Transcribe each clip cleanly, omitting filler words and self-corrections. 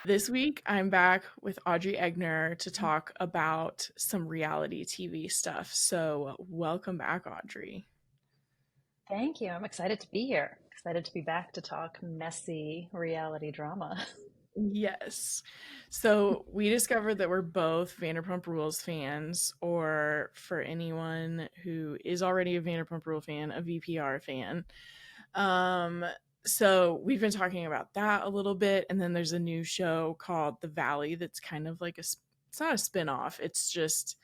This week, I'm back with Audrey Egner to talk about some reality TV stuff. So, welcome back, Audrey. Thank you. I'm excited to be here. Excited to be back to talk messy reality drama. Yes. So, we discovered that we're both Vanderpump Rules fans, or for anyone who is already a Vanderpump Rule fan, a VPR fan. Um, so we've been talking about that a little bit, and then there's a new show called The Valley that's kind of like it's not a spin-off. It's just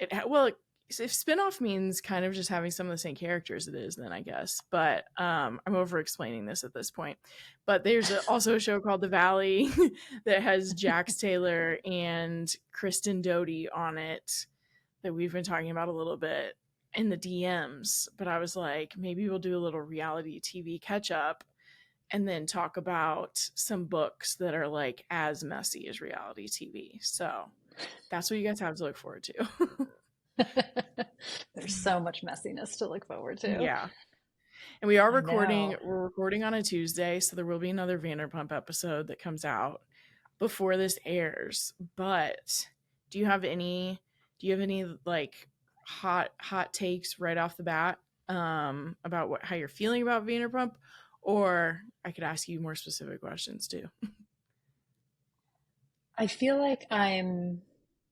if spin-off means kind of just having some of the same characters, it is then, I guess. But I'm over explaining this at this point. But there's also a show called The Valley that has Jax Taylor and Kristen Doty on it that we've been talking about a little bit in the DMs. But I was like, maybe we'll do a little reality TV catch up and then talk about some books that are like as messy as reality TV. So that's what you guys have to look forward to. There's so much messiness to look forward to. Yeah. And we are I recording, know. we're recording on a Tuesday, so there will be another Vanderpump episode that comes out before this airs. But do you have any like hot takes right off the bat about how you're feeling about Vanderpump? Or I could ask you more specific questions too. I feel like I'm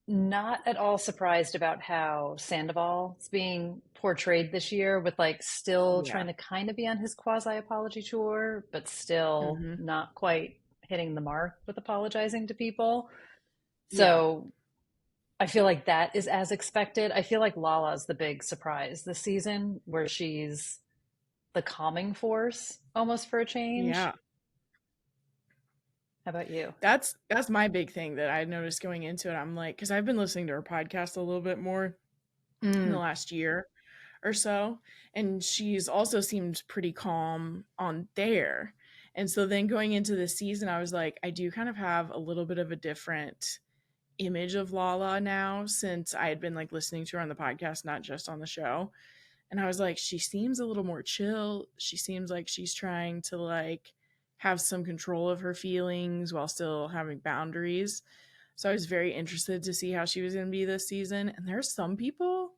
not at all surprised about how Sandoval is being portrayed this year, with like still Yeah. trying to kind of be on his quasi apology tour, but still Mm-hmm. not quite hitting the mark with apologizing to people. Yeah. So I feel like that is as expected. I feel like Lala's the big surprise this season, where she's the calming force almost for a change. Yeah. How about you? That's my big thing that I noticed going into it. I'm like, because I've been listening to her podcast a little bit more in the Mm, last year or so, and she's also seemed pretty calm on there. And so then going into this season, I was like, I do kind of have a little bit of a different image of Lala now, since I had been like listening to her on the podcast, not just on the show. And I was like, she seems a little more chill. She seems like she's trying to like have some control of her feelings while still having boundaries. So I was very interested to see how she was going to be this season. And there's some people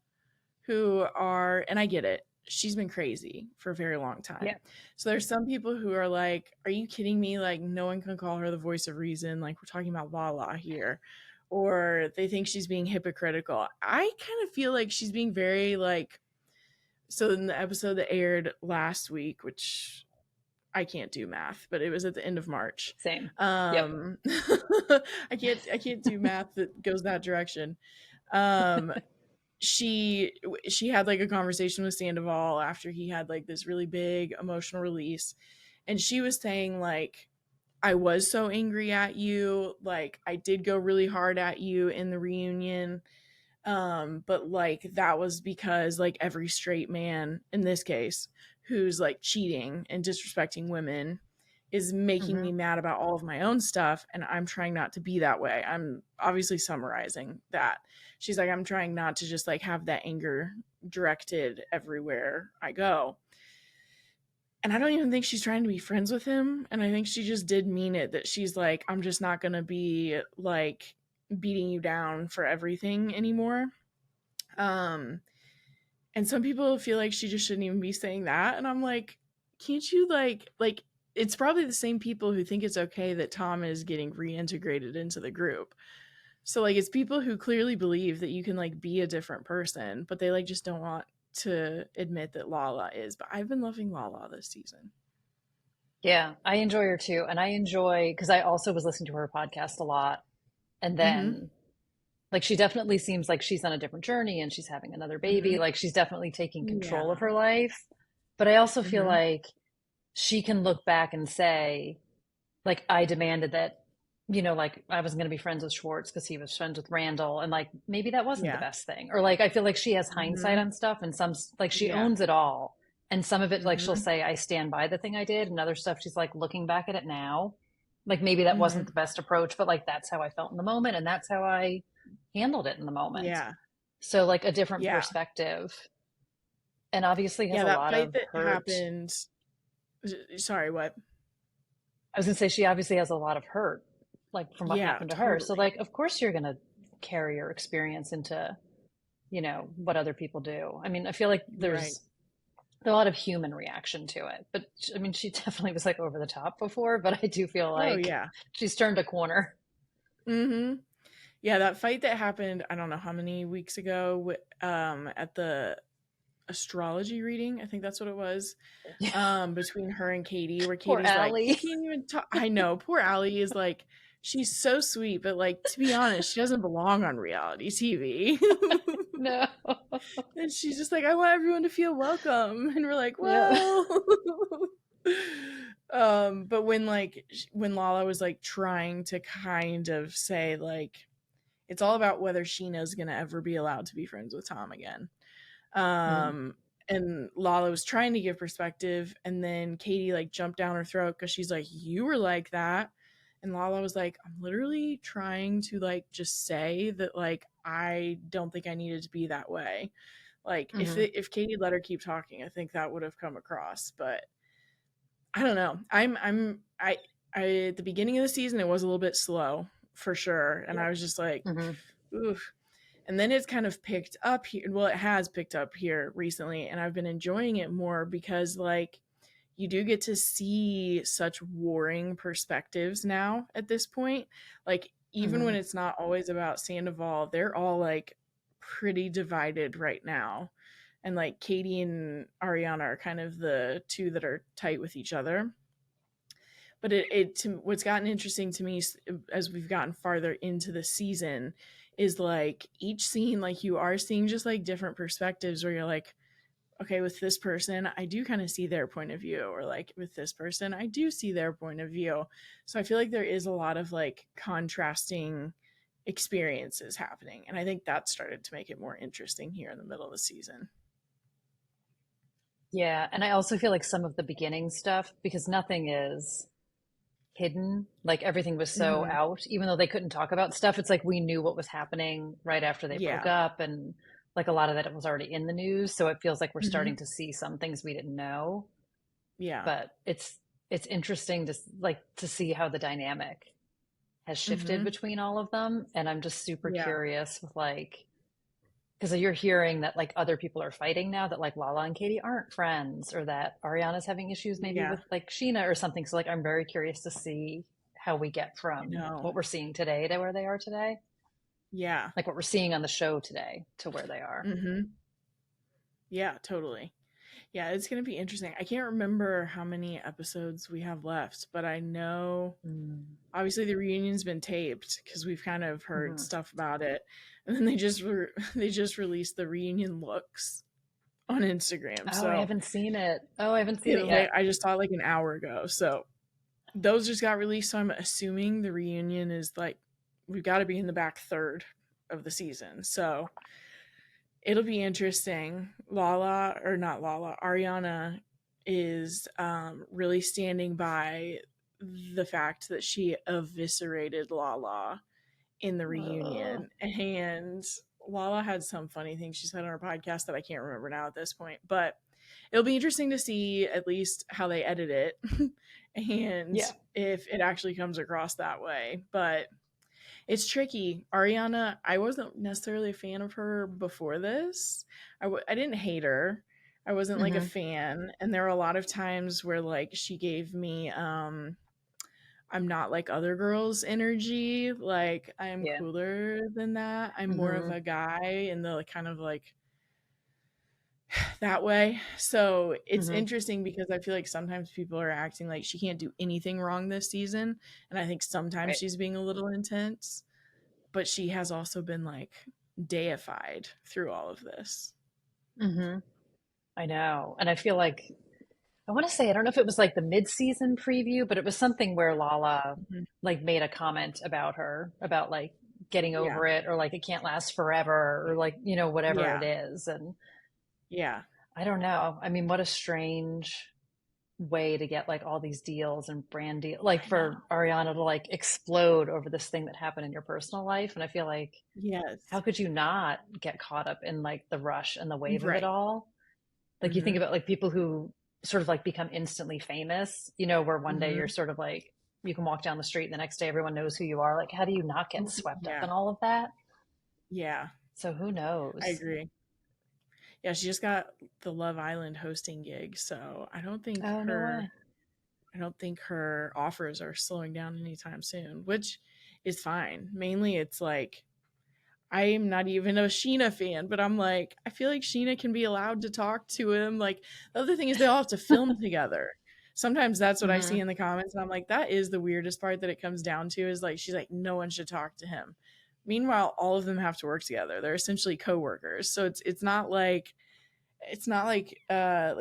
who are, and I get it, she's been crazy for a very long time. yeah. So there's some people who are like, are you kidding me? Like, no one can call her the voice of reason. Like, we're talking about Lala here. Or they think she's being hypocritical. I kind of feel like she's being very like, so in the episode that aired last week, which I can't do math, but it was at the end of March. Same. Yep. Um, I can't do math that goes that direction. Um, she had like a conversation with Sandoval after he had like this really big emotional release, and she was saying like, I was so angry at you, like I did go really hard at you in the reunion, but like that was because like every straight man in this case who's like cheating and disrespecting women is making Hmm. me mad about all of my own stuff, and I'm trying not to be that way. I'm obviously summarizing that. She's like, I'm trying not to just like have that anger directed everywhere I go. And I don't even think she's trying to be friends with him, and I think she just did mean it, that she's like, I'm just not going to be like beating you down for everything anymore. Um, and some people feel like she just shouldn't even be saying that. And I'm like, can't you like it's probably the same people who think it's okay that Tom is getting reintegrated into the group. So like it's people who clearly believe that you can like be a different person, but they like just don't want to admit that Lala is. But I've been loving Lala this season. Yeah, I enjoy her too. And I enjoy, because I also was listening to her podcast a lot. And Mm-hmm. then, like, she definitely seems like she's on a different journey and she's having another Mm-hmm. baby. Like, she's definitely taking control of Yeah. her life. But I also feel Mm-hmm. like she can look back and say, like, I demanded that, like, I wasn't going to be friends with Schwartz because he was friends with Randall. And, like, maybe that wasn't the Yeah. best thing. Or, like, I feel like she has hindsight Mm-hmm. on stuff, and some, like, she Yeah. owns it all. And some of it, like, she'll Mm-hmm. say, I stand by the thing I did. And other stuff, she's like, looking back at it now, like, maybe that Mm-hmm. wasn't the best approach, but, like, that's how I felt in the moment. And that's how I handled it in the moment. Yeah. So, like, a different Yeah. perspective. And obviously has Yeah. a That lot fight of that hurt. happened. Sorry, what? I was going to say, she obviously has a lot of hurt like from what Yeah, happened to her. So totally. like, of course you're going to carry your experience into, what other people do. I mean, I feel like Right. there's a lot of human reaction to it, but I mean, she definitely was like over the top before, but I do feel Oh like yeah. she's turned a corner. Mm-hmm. Yeah, that fight that happened, I don't know how many weeks ago, at the astrology reading, I think that's what it was, between her and Katie, where Poor Katie's like, you Allie. can't even talk. I know, poor Allie is like, she's so sweet, but like, to be honest, she doesn't belong on reality TV. No. And she's just like, I want everyone to feel welcome. And we're like, Yeah. well. But when like when Lala was like trying to kind of say like it's all about whether Sheena's gonna ever be allowed to be friends with Tom again. Mm. Um, and Lala was trying to give perspective, and then Katie like jumped down her throat because she's like, "You were like that," and Lala was like, "I'm literally trying to like just say that like I don't think I needed to be that way." Like Hmm. if Katie let her keep talking, I think that would have come across. But I don't know. I at the beginning of the season it was a little bit slow for sure, and I Yep. was just like, Hmm. oof. And then it's kind of picked up here. Well, it has picked up here recently, and I've been enjoying it more because like you do get to see such warring perspectives now at this point. Like even when Hmm. it's not always about Sandoval, they're all like pretty divided right now. And like Katie and Ariana are kind of the two that are tight with each other. But what's gotten interesting to me as we've gotten farther into the season is like each scene, like you are seeing just like different perspectives where you're like, okay, with this person, I do kind of see their point of view, or like with this person, I do see their point of view. So I feel like there is a lot of like contrasting experiences happening. And I think that started to make it more interesting here in the middle of the season. Yeah. And I also feel like some of the beginning stuff, because nothing is hidden, like everything was so Hmm. out, even though they couldn't talk about stuff. It's like we knew what was happening right after they broke Yeah. up. And like a lot of that was already in the news. So it feels like we're Hmm. starting to see some things we didn't know. Yeah. But it's interesting to like to see how the dynamic has shifted Hmm. between all of them. And I'm just super Yeah. curious with like, because you're hearing that like other people are fighting now, that like Lala and Katie aren't friends, or that Ariana's having issues maybe Yeah. with like Sheena or something. So like I'm very curious to see how we get I from know. what we're seeing today to where they are today, Yeah. like what we're seeing on the show today to where they are. Hmm. Yeah, totally. Yeah, it's going to be interesting. I can't remember how many episodes we have left, but I know Mm. obviously the reunion's been taped because we've kind of heard Hmm. stuff about it. And then they just released the reunion looks on Instagram. Oh, I So, haven't seen it. Oh, I haven't seen it you know, yet. I just saw it like an hour ago. So, those just got released, so I'm assuming the reunion is like we've got to be in the back third of the season. So, it'll be interesting. Lala, or not Lala, Ariana is really standing by the fact that she eviscerated Lala in the Oh. reunion. And Lala had some funny things she said on her podcast that I can't remember now at this point. But it'll be interesting to see at least how they edit it and Yeah. if it actually comes across that way. But it's tricky. Ariana, I wasn't necessarily a fan of her before this. I didn't hate her. I wasn't like a Hmm. fan. And there were a lot of times where like she gave me I'm not like other girls energy. Like I'm Yeah. cooler than that. I'm more of Hmm. a guy in the like, kind of like that way. So it's Hmm. interesting because I feel like sometimes people are acting like she can't do anything wrong this season. And I think sometimes Right. she's being a little intense, but she has also been like deified through all of this. Hmm. I know. And I feel like I want to say, I don't know if it was like the mid-season preview, but it was something where Lala Mhm. like made a comment about her, about like getting Yeah. over it, or like it can't last forever, or like, whatever it Yeah. is. And Yeah. I don't know. I mean, what a strange way to get like all these deals and brand deal, like I know. for Ariana to like explode over this thing that happened in your personal life. And I feel like, how Yes. could you not get caught up in like the rush and the wave of it Right. all? Like you think Mhm. about like people who sort of like become instantly famous, where one day you're Mhm. sort of like you can walk down the street and the next day everyone knows who you are. Like, how do you not get swept up Yeah. in all of that? Yeah. So who I knows? agree. Yeah, she just got the Love Island hosting gig, so Oh, no way. I don't think her offers are slowing down anytime soon, which is fine. Mainly it's like I am not even a Sheena fan, but I'm like, I feel like Sheena can be allowed to talk to him. Like the other thing is they all have to film together. Sometimes that's what I see Hmm. in the comments, and I'm like, that is the weirdest part that it comes down to is like she's like, no one should talk to him. Meanwhile, all of them have to work together. They're essentially coworkers. So it's not like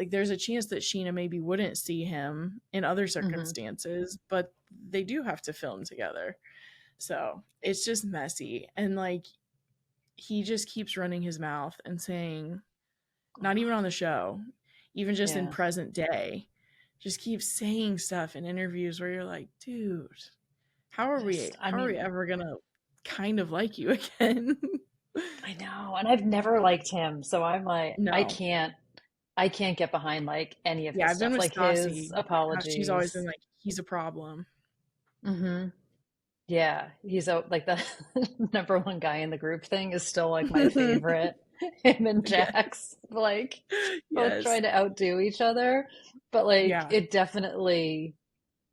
there's a chance that Sheena maybe wouldn't see him in other Hmm. circumstances, but they do have to film together. So it's just messy. And like he just keeps running his mouth and saying, not even on the show, even just in Yeah. present day, just keeps saying stuff in interviews where you're like, dude, Just, I how are we mean, ever gonna kind of like you again? I know. And I've never liked him. So I'm like, No. I can't get behind like any of Yeah, his I've been stuff, with like his Stassi. How she's always been apologies. like, he's a problem. Hmm. Yeah, he's like the number one guy in the group thing is still like my favorite. Him and Yeah. Jax, like both Yes. trying to outdo each other, but like Yeah. it definitely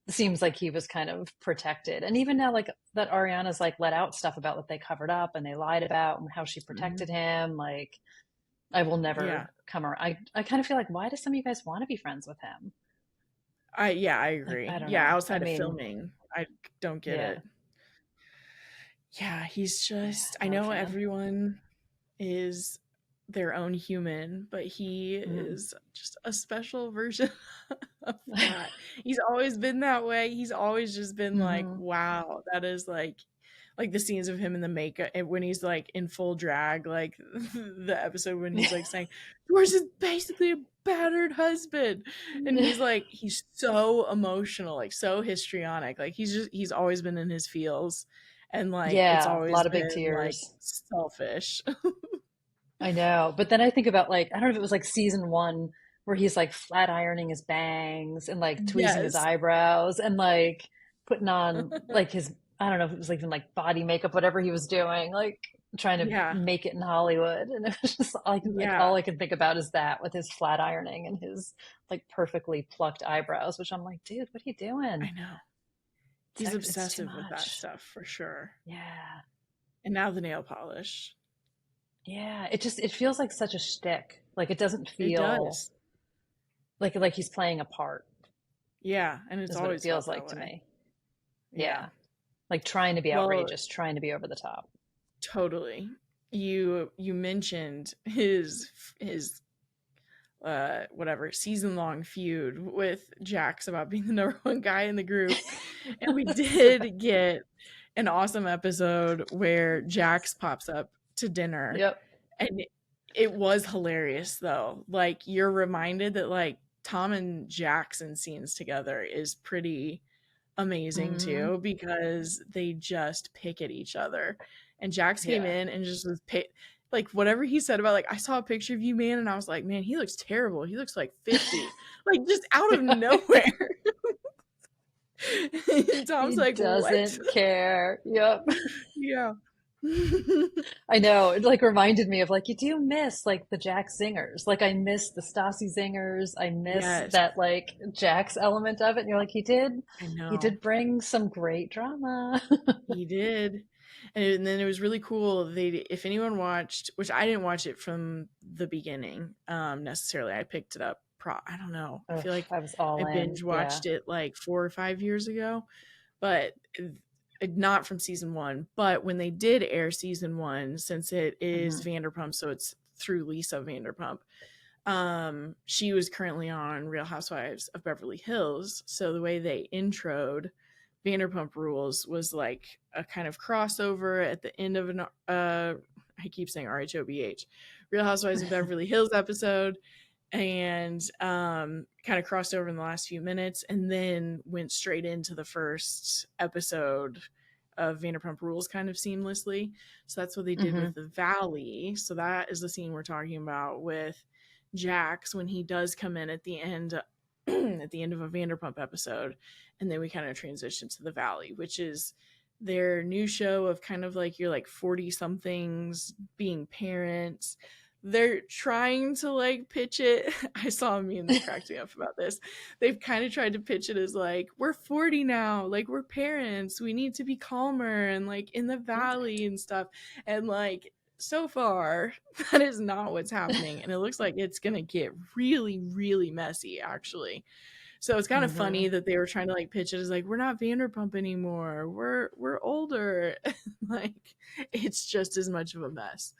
seems like he was kind of protected. And even now, like that Ariana's like let out stuff about what they covered up and they lied about and how she Mhm. protected him. Like I will Yeah. never come around. I kind of feel like why do some of you guys want to be friends with him? I Like agree. I don't Yeah, know. I outside of mean, filming, I don't get yeah, it. Yeah, he's yeah, just I not a know fan. everyone is their own human, but he Mhm. is just a special version of that. He's always been that way. He's always just been like, Hmm. wow, that is like the scenes of him in the makeup and when he's like in full drag, like the episode when he's like saying, Yours is basically a battered husband. And he's so emotional, like so histrionic. Like he's always been in his feels and like it's Yeah, a always lot of big been like tears. selfish. I know. But then I think about like, I don't know if it was like season one where he's like flat ironing his bangs and like tweezing his Yes. eyebrows and like putting on like his, I don't know if it was like even like body makeup, whatever he was doing, like trying to Yeah. make it in Hollywood. And it was just like all Yeah. I can think about is that with his flat ironing and his like perfectly plucked eyebrows, which I'm like, dude, what are you doing? I know. He's It's too obsessive with that much. stuff for sure. Yeah. And now the nail polish. Yeah. It feels like such a shtick. Like it doesn't It feel does. like he's playing a part, Yeah, and it's is what it always feels felt that like to way. me. Yeah. Yeah. Like trying to be Well, outrageous, trying to be over the top. totally. You mentioned his whatever season long feud with Jax about being the number one guy in the group. And we did get an awesome episode where Jax pops up to dinner Yep. and it was hilarious though. Like you're reminded that like Tom and Jackson scenes together is pretty amazing Hmm. too because they just pick at each other. And Jax came Yeah. in and just was like whatever he said about like I saw a picture of you, man, and I was like, man, he looks terrible. He looks like 50. Like just out of nowhere. And Tom's He like, what? doesn't care. Yep. Yeah. I know. It like reminded me of like you do miss like the Jax zingers. Like I miss the Stassi zingers. I miss Yes, that like Jax element of it. And you're like, I he know. did bring some great drama. He did. And then it was really cool. If anyone watched, which I didn't watch it from the beginning, necessarily. I picked it up I don't know. I Ugh, feel like I was I all in. binge Yeah. watched it like 4 or 5 years ago, but not from season one. But when they did air season one, since it is Hmm. Vanderpump, so it's through Lisa Vanderpump. She was currently on Real Housewives of Beverly Hills. So the way they introed Vanderpump Rules was like a kind of crossover at the end of an I keep saying RHOBH, Real Housewives of Beverly Hills episode, and kind of crossed over in the last few minutes, and then went straight into the first episode of Vanderpump Rules kind of seamlessly. So that's what they did Hmm. with the Valley. So that is the scene we're talking about with Jax when he does come in at the end at the end of a Vanderpump episode. And then we kind of transition to The Valley, which is their new show of kind of like you're like 40 somethings being parents. They're trying to like pitch it. I saw a meme that cracked me up about this. They've kind of tried to pitch it as like, we're 40 now, like we're parents, we need to be calmer and like in the valley and stuff. And like so far, that is not what's happening. And it looks like it's gonna get really, really messy, actually. So it's kind of Mm-hmm. funny that they were trying to like pitch it as like we're not Vanderpump anymore. We're older. Like it's just as much of a mess.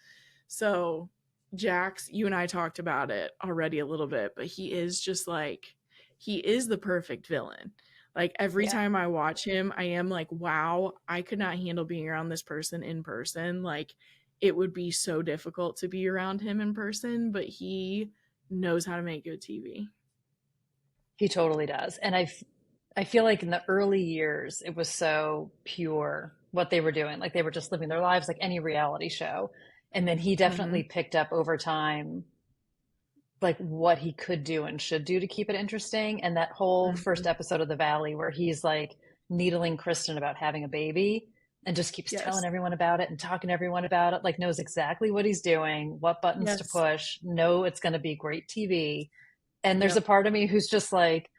So Jax, you and I talked about it already a little bit, but he is just like he is the perfect villain. Like every Yeah. time I watch him, I am like, wow, I could not handle being around this person in person. Like it would be so difficult to be around him in person, but he knows how to make good TV. He totally does. And I feel like in the early years, it was so pure what they were doing. Like they were just living their lives like any reality show. And then he definitely Mm-hmm. picked up over time, like what he could do and should do to keep it interesting. And that whole Mm-hmm. first episode of The Valley where he's like needling Kristen about having a baby and just keeps telling Yes. everyone about it and talking to everyone about it, like knows exactly what he's doing, what buttons to Yes. push, know it's going to be great TV. And there's a Yep. part of me who's just like,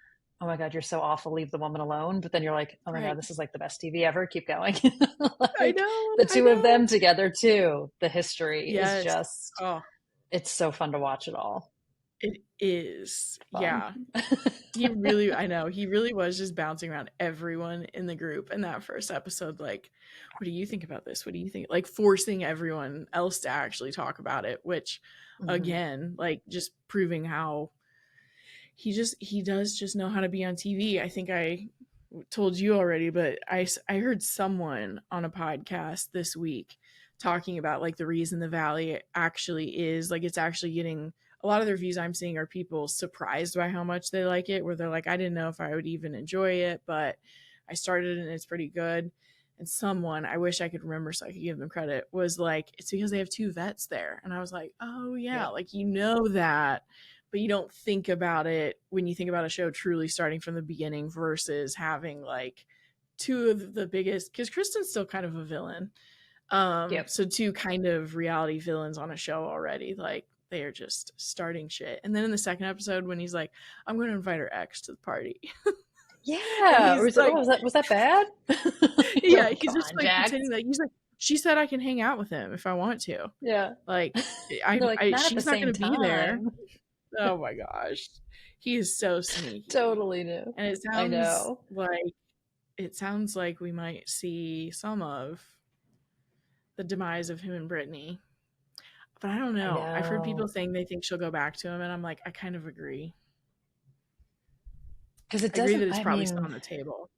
oh my God, you're so awful. Leave the woman alone. But then you're like, oh my God, Right. this is like the best TV ever. Keep going. I Like know. the I two of know. them together too. The history is Yes. just, Oh, it's so fun to watch it all. it is. Fun. Yeah. He really, I know, he really was just bouncing around everyone in the group in that first episode. Like, what do you think about this? What do you think? Like, forcing everyone else to actually talk about it, which, Hmm. again, like, just proving how he does just know how to be on TV. I think I told you already, but I heard someone on a podcast this week talking about like the reason the Valley actually is like it's actually getting a lot of the reviews I'm seeing are people surprised by how much they like it, where they're like, I didn't know if I would even enjoy it, but I started and it's pretty good. And someone, I wish I could remember so I could give them credit, was like, it's because they have two vets there. And I was like, oh yeah, Yep. like you know that, but you don't think about it when you think about a show truly starting from the beginning versus having like two of the biggest, because Kristen's still kind of a villain. Yep. So two kind of reality villains on a show already, like they are just starting shit. And then in the second episode when he's like, I'm going to invite her ex to the party. And Yeah. Or he's is it, oh, like, was that bad? You're yeah, like, he's come just on, like Jax. pretending that he's like, she said I can hang out with him if I want to. Yeah. Like They're like, not at the she's not same going to be there. time. Oh my gosh. He is so sneaky. Totally new. And I know. it sounds like we might see some of the demise of him and Brittany. But I don't I know. I've heard people know. saying they think she'll go back to him, and I'm like, I kind of agree. Because it I agree doesn't, that it's I probably still mean, on the table.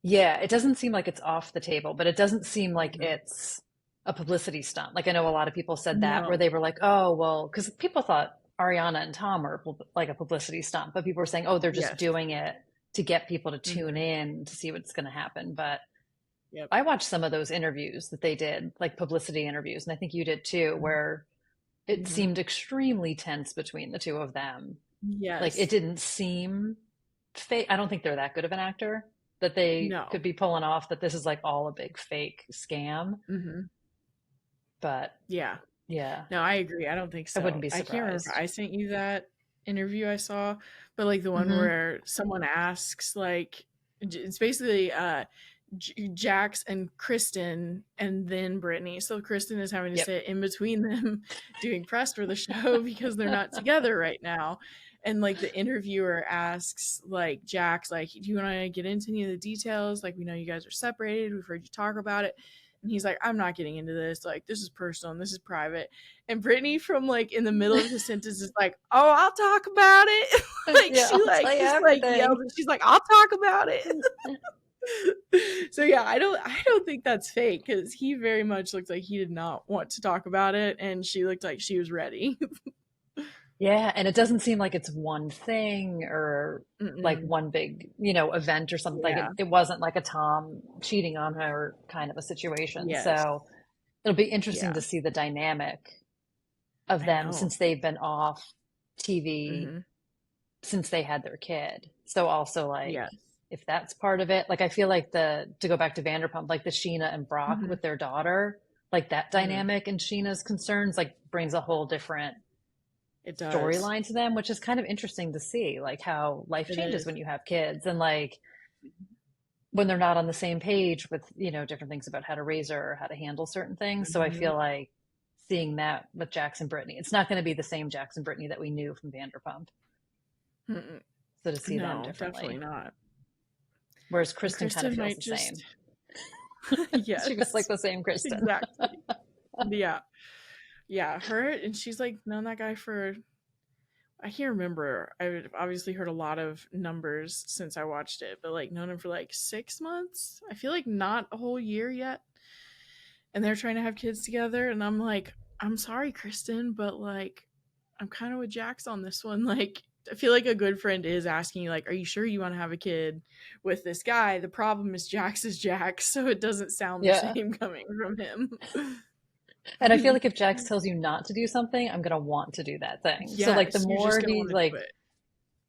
yeah, it doesn't seem like it's off the table, but it doesn't seem like Mhm. it's a publicity stunt. Like I know a lot of people said that where No. they were like, oh, well, because people thought Ariana and Tom were like a publicity stunt, but people were saying, oh, they're just Yes. doing it to get people to tune Hmm. in to see what's going to happen. But Yep. I watched some of those interviews that they did, like publicity interviews, and I think you did too, where it Hmm. seemed extremely tense between the two of them. Like it Yes. didn't seem fake. I don't think they're that good of an actor that they No. could be pulling off that this is like all a big fake scam. Hmm. But Yeah. yeah, No, I agree. I don't think I wouldn't so. be I can't remember. surprised. I sent you that interview I saw, but like the one Hmm. where someone asks, like, it's basically Jax and Kristen and then Brittany. So Kristen is having to Yep. sit in between them doing press for the show because they're not together right now. And like the interviewer asks like Jax, like, do you want to get into any of the details? Like, we know you guys are separated. We've heard you talk about it. And he's like, I'm not getting into this. Like, this is personal and this is private. And Brittany from like in the middle of his sentence is like, oh, I'll talk about it. Like Yeah, she I'll like tell you just like yells everything. and she's like, I'll talk about it. So yeah, I don't think that's fake because he very much looked like he did not want to talk about it, and she looked like she was ready. Yeah, and it doesn't seem like it's one thing or like Mm-mm. one big, event or something. Like Yeah. it wasn't like a Tom cheating on her kind of a situation. Yes. So it'll be interesting Yeah. to see the dynamic of I them know. since they've been off TV Hmm. since they had their kid. So also like Yes. if that's part of it, like I feel like the to go back to Vanderpump, like the Sheena and Brock Hmm. with their daughter, like that Hmm. dynamic and Sheena's concerns like brings a whole different It does. storyline to them, which is kind of interesting to see, like how life It changes is. when you have kids and like when they're not on the same page with, you know, different things about how to raise her or how to handle certain things. So I Hmm. feel like seeing that with Jax and Brittany, it's not going to be the same Jax and Brittany that we knew from Vanderpump. Mm-mm. So to see them No, definitely differently. not. Whereas And Kristen kind of Kristen feels might the just, same. She feels like yes, the same Kristen. exactly. Yeah. Yeah. Her, and she's like known that guy for, I can't remember. I've obviously heard a lot of numbers since I watched it, but like known him for like 6 months. I feel like not a whole year yet. And they're trying to have kids together. And I'm like, I'm sorry, Kristen, but like, I'm kind of with Jax on this one. Like, I feel like a good friend is asking you, like, are you sure you want to have a kid with this guy? The problem is Jax is Jax, so it doesn't sound the Yeah. same coming from him. And I feel like if Jax tells you not to do something, I'm going to want to do that thing. So like the Yes, you're just more gonna he want to do like, it.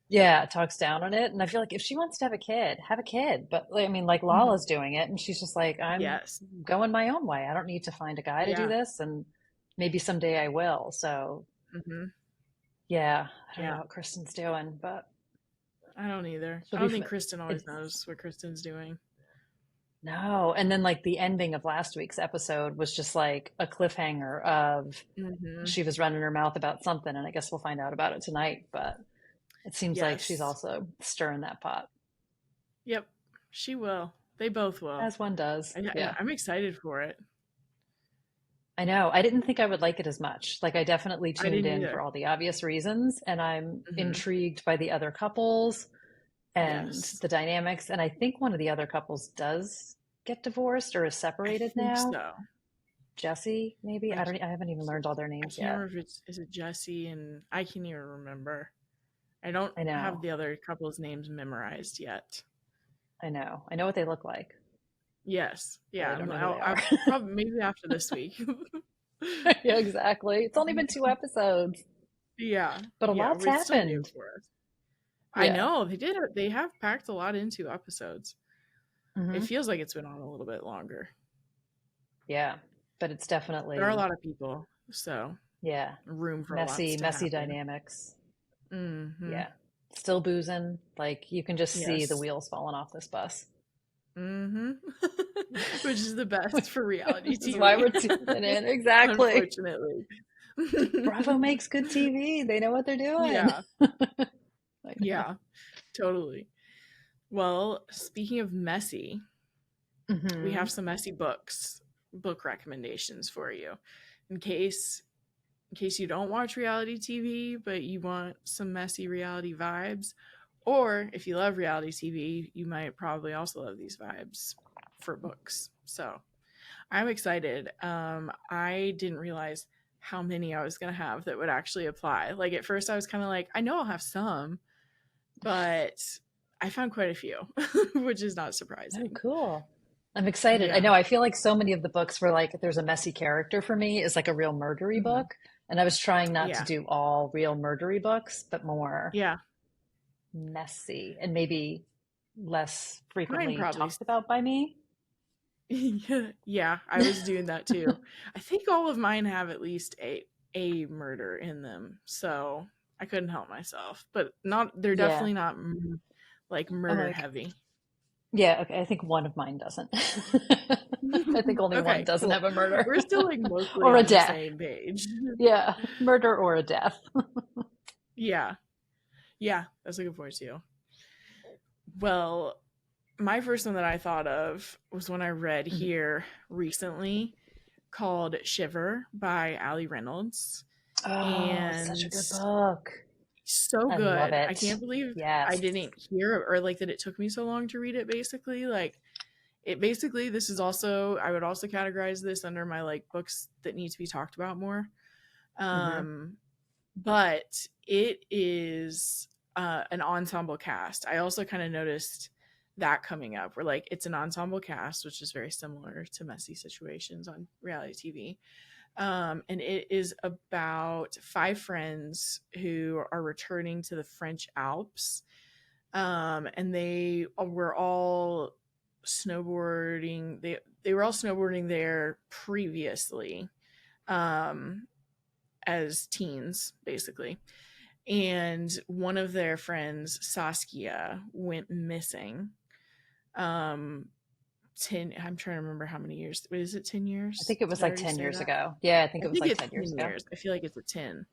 yeah, talks down on it. And I feel like if she wants to have a kid. But like, I mean, like Mhm. Lala's doing it and she's just like, I'm Yes. going my own way. I don't need to find a guy to do Yeah. this. And maybe someday I will. So Hmm. yeah, I don't know Yeah. what Kristen's doing, but I don't either. she'll I be, don't think Kristen always it's, knows what Kristen's doing. no. And then like the ending of last week's episode was just like a cliffhanger of Hmm. she was running her mouth about something. And I guess we'll find out about it tonight. But it seems like she's Yes. also stirring that pot, Yep. She will. They both will. as one does. Yeah. I'm excited for it. I know. I didn't think I would like it as much. Like, I definitely I tuned didn't in for either. all the obvious reasons, and I'm Hmm. intrigued by the other couples and Yes. the dynamics. And I think one of the other couples does get divorced or is I separated think now. so. Jesse, maybe. I I haven't even learned all their I names can't yet. remember if it's is it Jesse, and I can't even remember. I don't I have know. the other couple's names memorized yet. I know. I know what they look like, Yes, but yeah. I don't know who they I'll are. probably maybe after this week. Yeah, exactly. It's only been 2 episodes, Yeah, but a yeah. lot's It's still new happened. for us. I Yeah. know they did. They have packed a lot into episodes. It Hmm. feels like it's been on a little bit longer. Yeah. But it's There are a definitely, lot of people, so yeah, room for lots to messy happen. dynamics. Mm-hmm. Yeah. Still boozing. Like you can just see the Yes. wheels falling off this bus. Mm-hmm. Which is the best Which for reality is why TV. we're tuning in. Exactly. Unfortunately. Bravo makes good TV. They know what they're doing. Yeah. I know. Yeah. Totally. Well, speaking of messy, we Hmm. have some messy book recommendations for you. In case in case you don't watch reality TV, but you want some messy reality vibes, or if you love reality TV, you might probably also love these vibes for books. So, I'm excited. I didn't realize how many I was going to have that would actually apply. Like at first I was kind of like, I know I'll have some, but I found quite a few, which is not Oh, surprising. cool. I'm excited. I Yeah. know. I feel like so many of the books were like, there's a messy character for me is like a real murdery Hmm. book. And I was trying not to Yeah. do all real murdery books, but more Yeah. messy and maybe less Mine frequently probably. talked about by me. Yeah, I was doing that too. I think all of mine have at least a murder in them. So, I couldn't help myself. But not they're Yeah. definitely not like I'm murder like, heavy. yeah, okay. I think one of mine doesn't. I think only one Okay, doesn't cool. have a murder We're still like mostly or a on the death. same page. Yeah, murder or a death. Yeah. Yeah, that's looking forward to. Well, my first one that I thought of was one I read Mhm. here recently called Shiver by Ali Reynolds. Oh, such a And good book. so I love good. I it. can't believe I Yes. didn't hear or like that it took me so long to read it basically. Like it basically this is also I would also categorize this under my like books that need to be talked about more. Hmm. Um but it is an ensemble cast. I also kind of noticed that coming up where like it's an ensemble cast, which is very similar to messy situations on reality TV. And it is about five friends who are returning to the French Alps. And they were all snowboarding. They were all snowboarding there previously, um, as teens, basically. And one of their friends, Saskia, went missing. Um, 10, I'm trying to remember how many years. Is it 10 I years? think it Did was I like already 10 say years that? ago. Yeah, I think I it was think like it's 10 years 10 ago. years. I feel like it's a 10.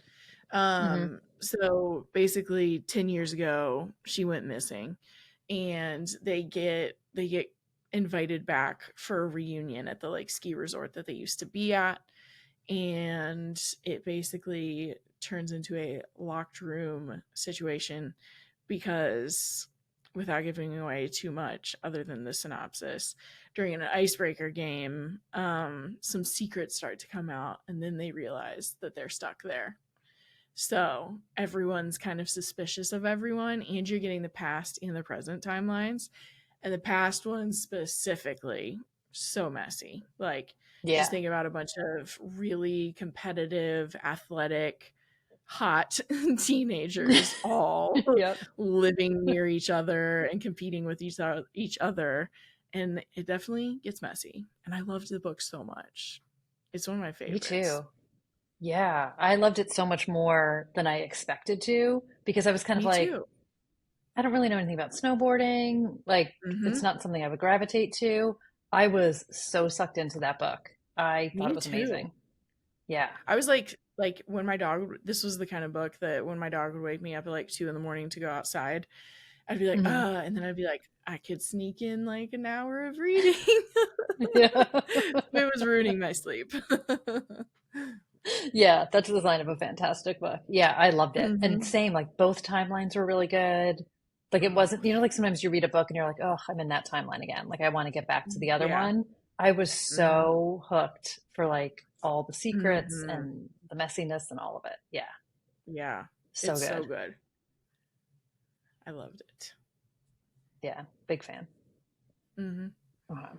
Hmm. So basically 10 years ago, she went missing, and they get invited back for a reunion at the like ski resort that they used to be at. And it basically turns into a locked room situation because, without giving away too much other than the synopsis, during an icebreaker game, some secrets start to come out, and then they realize that they're stuck there. So everyone's kind of suspicious of everyone, and you're getting the past and the present timelines. And the past one specifically, so messy. Like, just Yeah. think about a bunch of really competitive, athletic, hot teenagers all Yep. living near each other and competing with each other. And it definitely gets messy. And I loved the book so much. It's one of my Me favorites. too. Yeah, I loved it so much more than I expected to because I was kind of Me like, too. I don't really know anything about snowboarding. Like, it's Hmm. not something I would gravitate to. I was so sucked into that book. I thought it Me was too. amazing. Yeah. I was like when my dog. This was the kind of book that when my dog would wake me up at like 2 in the morning to go outside, I'd be like, Hmm. and then I'd be like, I could sneak in like an hour of reading. Yeah. It was ruining my sleep. Yeah, that's the sign of a fantastic book. Yeah, I loved it. And Hmm. same, like both timelines were really good. Like it Oh wasn't, like sometimes you read a book and you're like, oh, I'm in that timeline again. Like I want to get back to the other yeah. one. I was Hmm. so hooked for like all the secrets Hmm. and the messiness and all of it. Yeah, Yeah. so It's so good. good. I loved it. Yeah, big fan. Hmm. Uh-huh.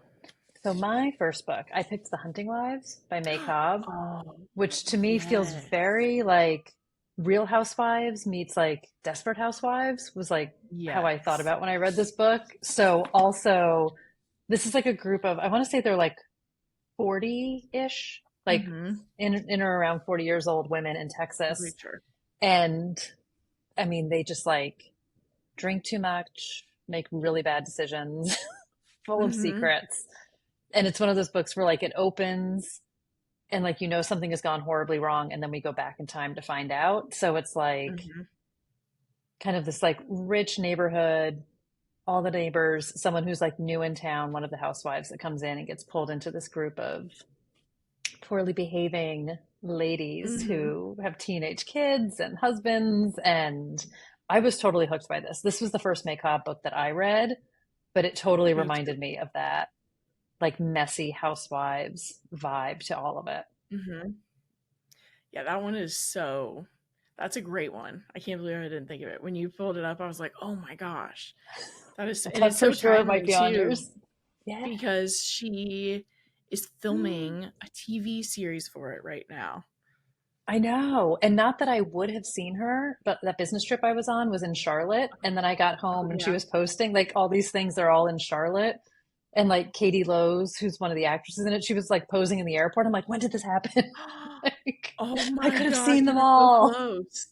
So my first book, I picked The Hunting Wives by May Cobb, Oh which to me feels yes. very like Real Housewives meets like Desperate Housewives was like how I thought Yes. about when I read this book. So also this is like a group of I want to say they're like 40-ish, like Hmm. in or around 40 years old women in I'm Texas. pretty sure. And I mean they just like drink too much, make really bad decisions, full of Hmm. secrets. And it's one of those books where like it opens and like something has gone horribly wrong and then we go back in time to find out, so it's like Hmm. kind of this like rich neighborhood, all the neighbors, someone who's like new in town, one of the housewives that comes in and gets pulled into this group of poorly behaving ladies Hmm. who have teenage kids and husbands. And I was totally hooked by this was the first makeup book that I read, but it totally Me too. reminded me of that like messy housewives vibe to all of it. Hmm. Yeah, that one is so. That's a great one. I can't believe I didn't think of it. When you pulled it up, I was like, "Oh my gosh, that is," I and thought it's for so sure it might timely be on too yours. Yeah. because she is filming a TV series for it right now. I know. And not that I would have seen her, but that business trip I was on was in Charlotte. And then I got Oh home and she yeah. was posting like all these things, they're all in Charlotte. And like Katie Lowe's, who's one of the actresses in it, she was like posing in the airport. I'm like, when did this happen? Like, Oh I my could have gosh, seen you them were so all. close.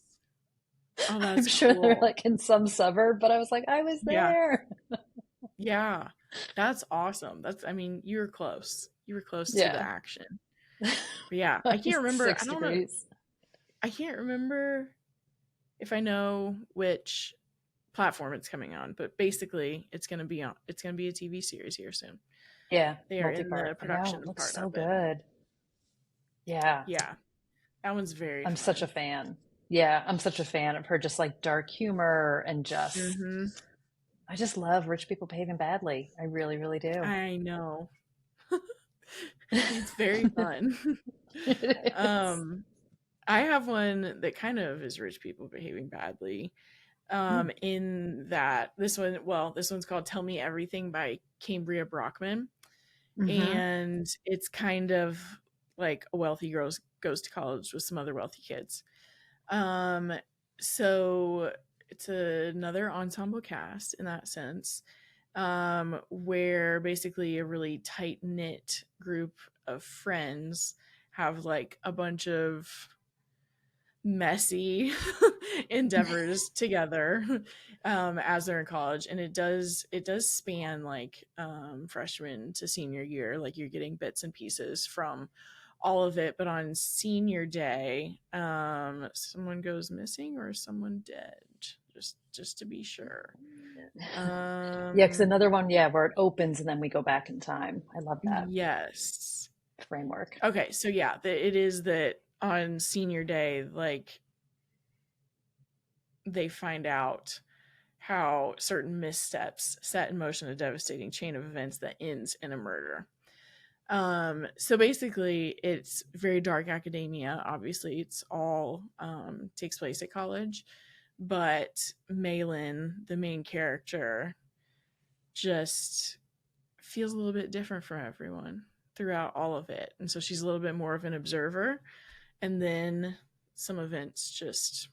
Oh, I'm that's sure they're cool. like in some suburb, but I was like, I was Yeah, there. yeah, that's awesome. I mean, you were close. You were close to the Yeah. action. But yeah, I can't Just remember. I six don't know. degrees. I can't remember if I know which platform it's coming on, but basically it's gonna be a TV series here soon. Yeah. They are in Multi-part. the I know. production It looks part so of it. good. Yeah. Yeah. That one's very I'm such a fun. fan. Yeah, I'm such a fan of her just like dark humor and just Hmm. I just love rich people behaving badly. I really, really do. I know. It's very fun. It is. um I have one that kind of is rich people behaving badly. Mm. In that this one's called Tell Me Everything by Cambria Brockman. Hmm. And it's kind of like a wealthy girl goes to college with some other wealthy kids. Um, so it's another ensemble cast in that sense, where basically a really tight knit group of friends have like a bunch of messy endeavors together as they're in college, and it does span like freshman to senior year, like you're getting bits and pieces from all of it. But on senior day, someone goes missing or someone dead, just to be sure. Yeah, because um another one, yeah, where it opens and then we go back in time. I love that yes. framework. Okay, so yeah, it is that on senior day, like they find out how certain missteps set in motion a devastating chain of events that ends in a murder. So basically, it's very dark academia. Obviously, it's all takes place at college, but Malin, the main character, just feels a little bit different from everyone throughout all of it, and so she's a little bit more of an observer. And then some events just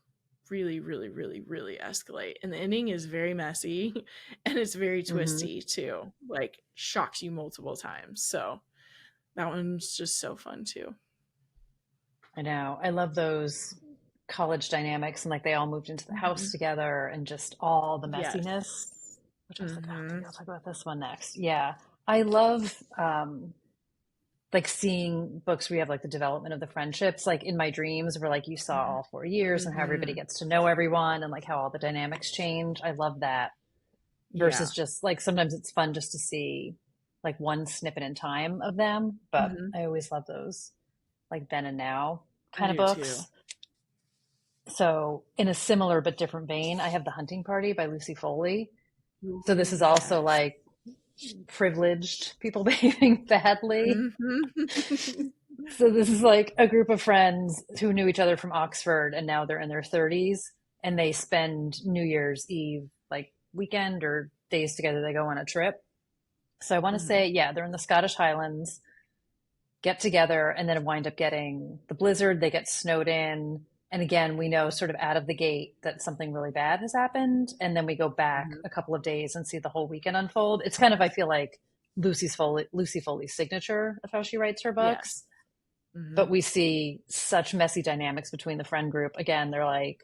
really, really, really, really escalate. And the ending is very messy and it's very Hmm. twisty too. Like shocks you multiple times. So that one's just so fun too. I know. I love those college dynamics and like they all moved into the house Hmm. together and just all the Yes. messiness, which I was like, oh, Hmm. maybe I'll talk about this one next. Yeah. I love like seeing books where you have like the development of the friendships, like in my dreams, where like you saw all 4 years and how everybody Hmm. gets to know everyone and like how all the dynamics change. I love that versus Yeah. just like sometimes it's fun just to see like one snippet in time of them. But Hmm. I always love those like then and now I kind of do too. books. So, in a similar but different vein, I have The Hunting Party by Lucy Foley. So, this Ooh, is also yes. like privileged people behaving badly. Hmm. So, this is like a group of friends who knew each other from Oxford and now they're in their 30s and they spend New Year's Eve, like weekend or days together. They go on a trip. So, I want to Hmm. say, yeah, they're in the Scottish Highlands, get together, and then wind up getting the blizzard. They get snowed in. And again, we know sort of out of the gate that something really bad has happened. And then we go back Hmm. a couple of days and see the whole weekend unfold. It's kind of, I feel like, Lucy Foley's signature of how she writes her Yes. books. Hmm. But we see such messy dynamics between the friend group. Again, they're like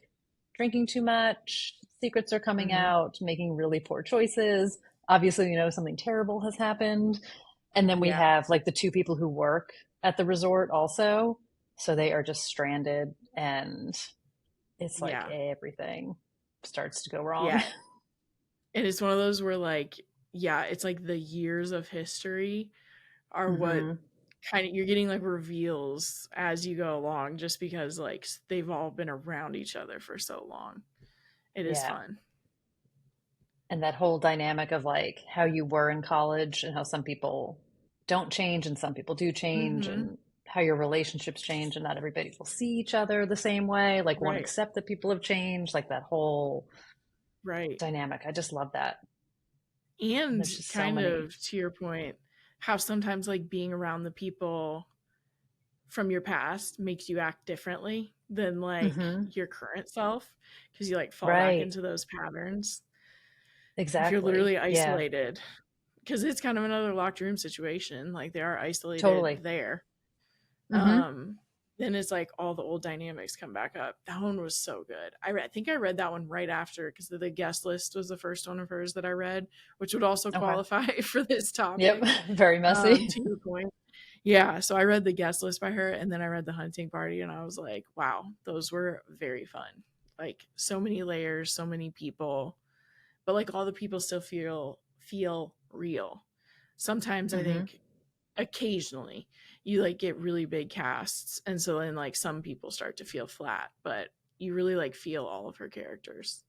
drinking too much, secrets are coming Hmm. out, making really poor choices. Obviously, something terrible has happened. And then we Yeah. have like the two people who work at the resort also. So they are just stranded and it's like Yeah. everything starts to go wrong. Yeah. And it's one of those where like, yeah, it's like the years of history are what Hmm. kind of you're getting like reveals as you go along, just because like they've all been around each other for so long. It is Yeah. fun. And that whole dynamic of like how you were in college and how some people don't change and some people do change Hmm. and how your relationships change and not everybody will see each other the same way, like won't Right. accept that people have changed, like that whole Right. dynamic. I just love that. And And there's just so kind many. of to your point, how sometimes like being around the people from your past makes you act differently than like Hmm. your current self, because you like fall back Right. into those patterns if you're Exactly. literally Yeah, isolated, because it's kind of another locked room situation. Like they are isolated totally. there. Hmm. Um, then it's like all the old dynamics come back up. That one was so good. I think I read that one right after, because the guest list was the first one of hers that I read, which would also Okay. qualify for this Yep. topic. Very messy. To your point, yeah. So I read the guest list by her, and then I read the hunting party, and I was like, wow, those were very fun. Like so many layers, so many people, but like all the people still feel real. Sometimes I Hmm. think occasionally you like get really big casts, and so then like some people start to feel flat, but you really like feel all of her characters.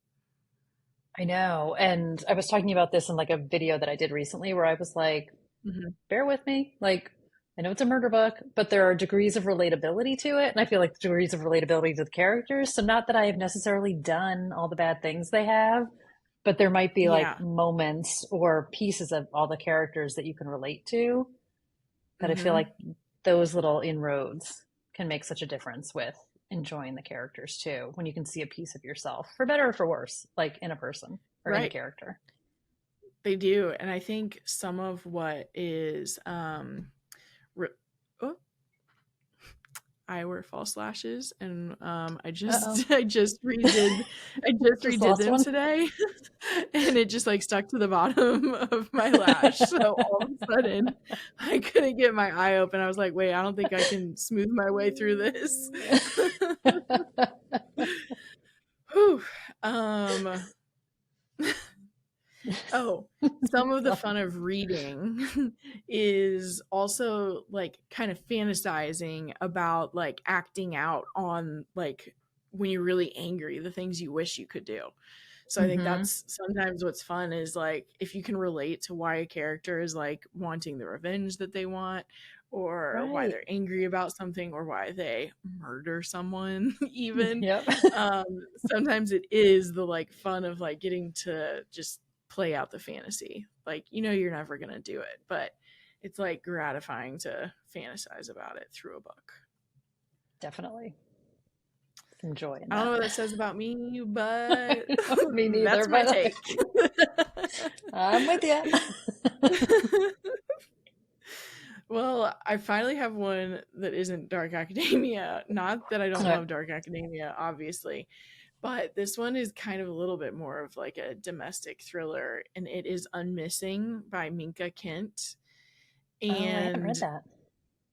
I know. And I was talking about this in like a video that I did recently where I was like, Hmm. bear with me. Like, I know it's a murder book, but there are degrees of relatability to it. And I feel like degrees of relatability to the characters. So, not that I have necessarily done all the bad things they have, but there might be like Yeah. moments or pieces of all the characters that you can relate to that I feel Hmm. like those little inroads can make such a difference with enjoying the characters too, when you can see a piece of yourself, for better or for worse, like in a person or in a Right. character. They do. And I think some of what is re- oh, I wear false lashes, and I Uh-oh. just I just Just redid lost them one. today, and it just like stuck to the bottom of my lash. So all of a sudden, I couldn't get my eye open. I was like, "Wait, I don't think I can smooth my way through this." Whew. Um. Oh, some of the fun of reading is also like kind of fantasizing about like acting out on like when you're really angry, the things you wish you could do. So I think Mm-hmm. that's sometimes what's fun is like if you can relate to why a character is like wanting the revenge that they want, or why Right. they're angry about something, or why they murder someone even. Yep. um Sometimes it is the like fun of like getting to just play out the fantasy. Like, you're never going to do it, but it's like gratifying to fantasize about it through a book. Definitely. Some joy in I don't know that. what that says about me, but I know, me neither, that's my but take. I'm with you. Well, I finally have one that isn't dark academia. Not that I don't Okay. love dark academia, obviously, but this one is kind of a little bit more of like a domestic thriller, and it is Unmissing by Minka Kent. Oh, I haven't And read that.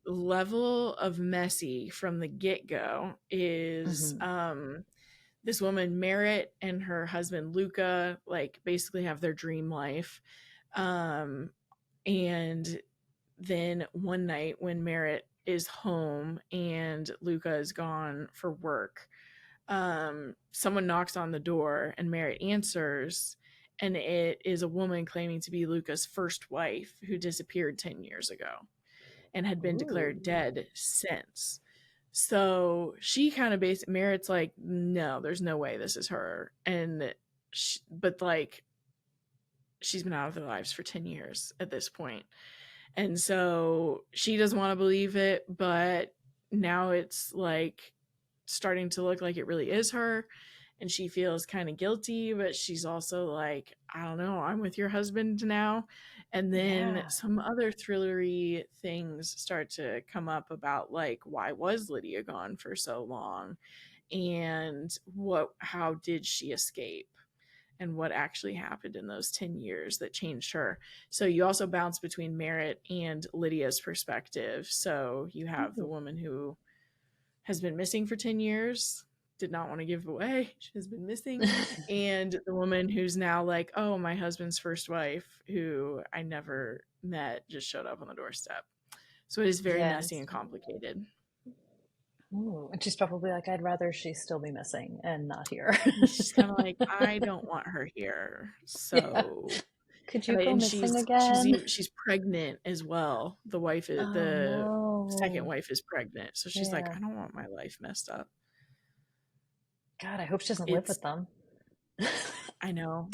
level of messy from the get-go is Hmm. this woman Merritt and her husband Luca like basically have their dream life. And then one night when Merritt is home and Luca is gone for work, someone knocks on the door and Merritt answers, and it is a woman claiming to be Luca's first wife who disappeared 10 years ago and had been Ooh. declared dead since. So she kind of based Merritt's like, no, there's no way this is her. But like, she's been out of their lives for 10 years at this point. And so she doesn't want to believe it, but now it's like starting to look like it really is her. And she feels kind of guilty, but she's also like, I don't know, I'm with your husband now. And then Yeah. some other thrillery things start to come up about like, why was Lydia gone for so long? And how did she escape? And what actually happened in those 10 years that changed her. So you also bounce between Merritt and Lydia's perspective. So you have the Ooh. woman who has been missing for 10 years, did not want to give away, she has been missing, and the woman who's now like, oh, my husband's first wife, who I never met, just showed up on the doorstep. So it is very messy Yes. and complicated. Ooh. And she's probably like, I'd rather she still be missing and not here. She's kind of like, I don't want her here. Yeah. So Could you and, go and missing she's again? she's pregnant as well. The wife is Oh the second no. wife is pregnant. So she's like, Yeah. I don't want my life messed up. God, I hope she doesn't live It's with them. I know.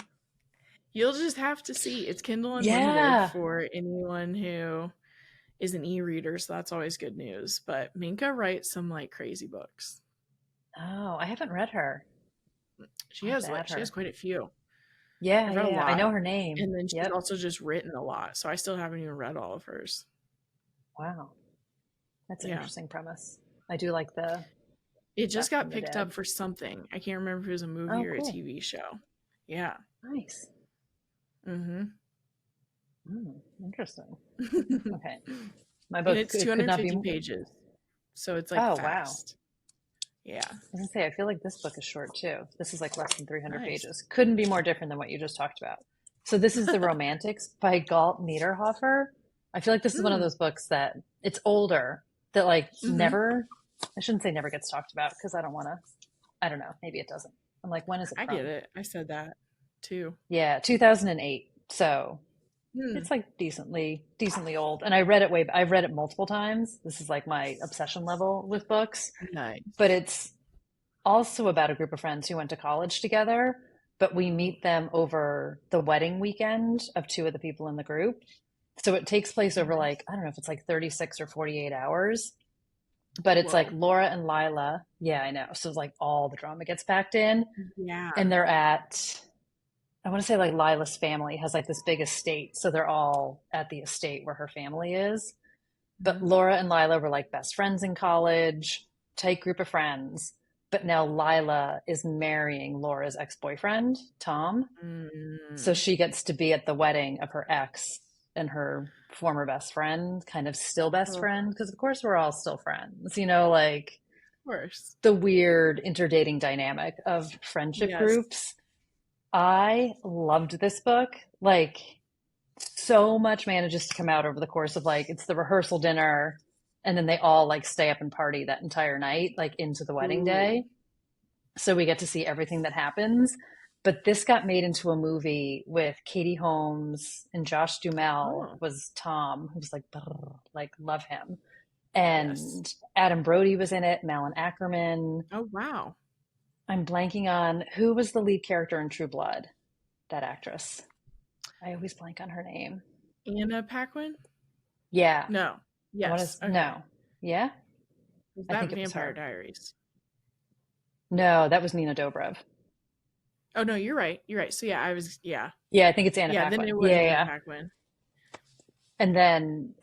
You'll just have to see. It's Kindle Unlimited Yeah. for anyone who is an e-reader, so that's always good news. But Minka writes some like crazy books. Oh, I haven't read her. I'll have to add She has her. quite a few. Yeah, I've read yeah, a yeah. I lot, know her name. and then she's Yep. also just written a lot. So I still haven't even read all of hers. Wow. That's an Yeah. interesting premise. I do like the It just Back got from the picked up Dead. for something. I can't remember if it was a movie Oh, or a cool. TV show. Yeah. Nice. Mhm. Interesting. And Okay. My book it's it could not be 250 more. pages. So it's like Oh, wow. fast. Yeah. I was gonna say, I feel like this book is short too. This is like less than 300 Nice. pages. Couldn't be more different than what you just talked about. So this is The Romantics by Galt Niederhofer. I feel like this is one of Mm. those books that it's older that like Mhm. never, I shouldn't say never gets talked about because I don't want to, I don't know, maybe it doesn't. I'm like, when is it I get from? it. I said that too. Yeah, 2008. So Mm. it's like decently old. And I've read it multiple times. This is like my obsession level with books, Nice. but it's also about a group of friends who went to college together, but we meet them over the wedding weekend of two of the people in the group. So it takes place over Nice. like, I don't know if it's like 36 or 48 hours, but it's like Whoa. Laura and Lila. Yeah, I know. So it's like all the drama gets packed in, and Yeah. they're at, I want to say like Lila's family has like this big estate. So they're all at the estate where her family is. But Mhm. Laura and Lila were like best friends in college, tight group of friends. But now Lila is marrying Laura's ex-boyfriend, Tom. So Mm. she gets to be at the wedding of her ex and her former best friend, kind of still best Oh, of friend, because of course we're all still friends, you know, like course. the weird interdating dynamic of friendship Yes. groups. I loved this book. Like, so much manages to come out over the course of like, it's the rehearsal dinner, and then they all like stay up and party that entire night, like into the wedding Ooh. day. So we get to see everything that happens. But this got made into a movie with Katie Holmes and Josh Duhamel Oh, was Tom, who was like, brrr, like love him. yes. And Adam Brody was in it, Malin Ackerman. Oh, wow. I'm blanking on who was the lead character in True Blood, that actress. I always blank on her name. Anna Paquin? Yeah, No. I want Yes. to, Okay. no. Yeah, Was I that think it was Vampire her. Diaries? No, that was Nina Dobrev. Oh, no, you're right. You're right. So, yeah, I was, yeah. Yeah, I think it's Anna Yeah, then Paquin. it was Yeah, Anna yeah. Paquin. And then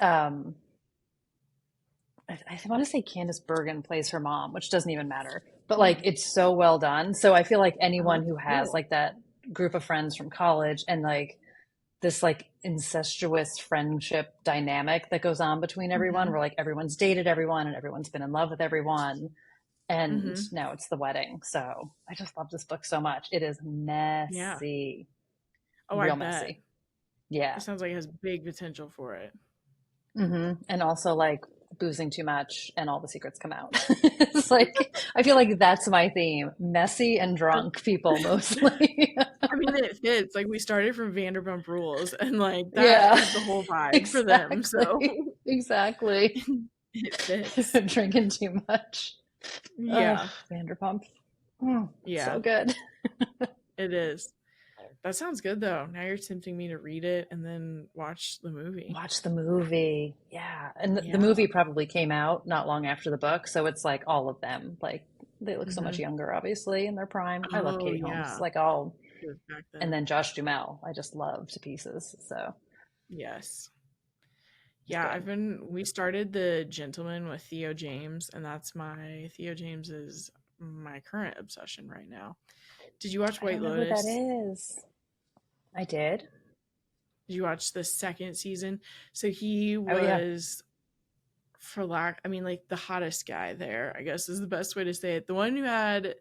I want to say Candice Bergen plays her mom, which doesn't even matter. But like Hmm. it's so well done. So I feel like Oh, anyone that's who has cool. like that group of friends from college and like this like incestuous friendship dynamic that goes on between everyone, Hmm. where like everyone's dated everyone and everyone's been in love with everyone. And Hmm. now it's the wedding. So I just love this book so much. It is Yeah. messy, Oh, I real bet. messy. Yeah. It sounds like it has big potential for it. And also like boozing too much and all the secrets come out. It's like I feel like that's my theme. Messy and drunk people mostly. I mean, it fits. Like, we started from Vanderpump Rules, and like that Yeah. is the whole vibe for them. So Exactly. Exactly. it fits. Drinking too much. Oh, Yeah. Vanderpump. Mm, so Yeah, good. it is. That sounds good though. Now you're tempting me to read it and then watch the movie. Watch the movie. Yeah. And the Yeah. movie probably came out not long after the book, so it's like all of them. Like they look so much Hmm. younger, obviously, in their prime. I love Oh Katie Holmes. yeah. Like all It was back and then. then Josh Duhamel, I just love to pieces. So Yes. it's Yeah, good. we started The Gentleman with Theo James, and Theo James is my current obsession right now. Did you watch I White don't know who that Lotus? is. I did. Did you watch the second season? So he Oh yeah. was, for lack, I mean, like the hottest guy there, I guess is the best way to say it. The one who had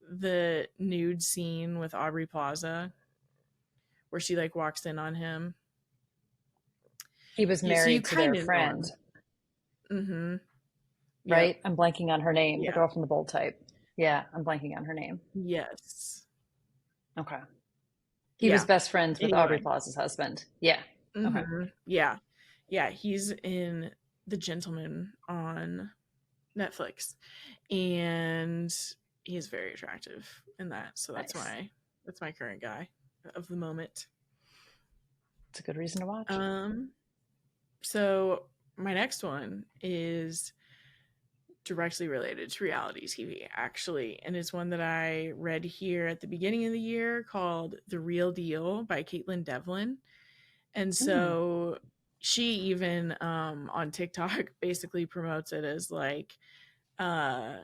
the nude scene with Aubrey Plaza, where she like walks in on him. He was So you married to their kind of know friend, him. Mm-hmm. Yep. right? I'm blanking on her name, the Yeah. girl from the Bold Type. Yeah, I'm blanking on her name. Yes. Okay. He was Yeah. best friends with Aubrey Anyway. Plaza's husband. Yeah. Okay. Mm-hmm. Yeah. Yeah. He's in The Gentleman on Netflix, and he's very attractive in that. So Nice. that's my current guy of the moment. It's a good reason to watch. Um. So my next one is directly related to reality TV, actually, and it's one that I read here at the beginning of the year called "The Real Deal" by Caitlin Devlin. And Hmm. so she even on TikTok basically promotes it as like uh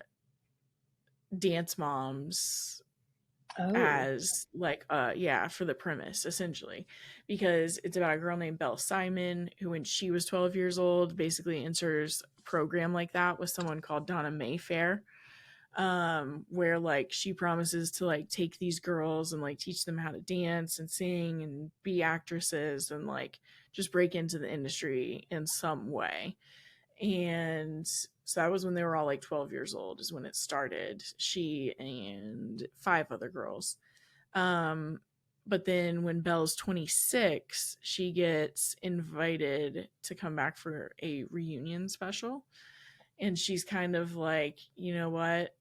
dance moms, Oh. as like yeah, for the premise essentially, because it's about a girl named Belle Simon who, when she was 12 years old, basically enters a program like that with someone called Donna Mayfair, where like she promises to like take these girls and like teach them how to dance and sing and be actresses and like just break into the industry in some way. And so that was when they were all like 12 years old is when it started, she and five other girls. um but then when Belle's 26, she gets invited to come back for a reunion special, and she's kind of like, you know what,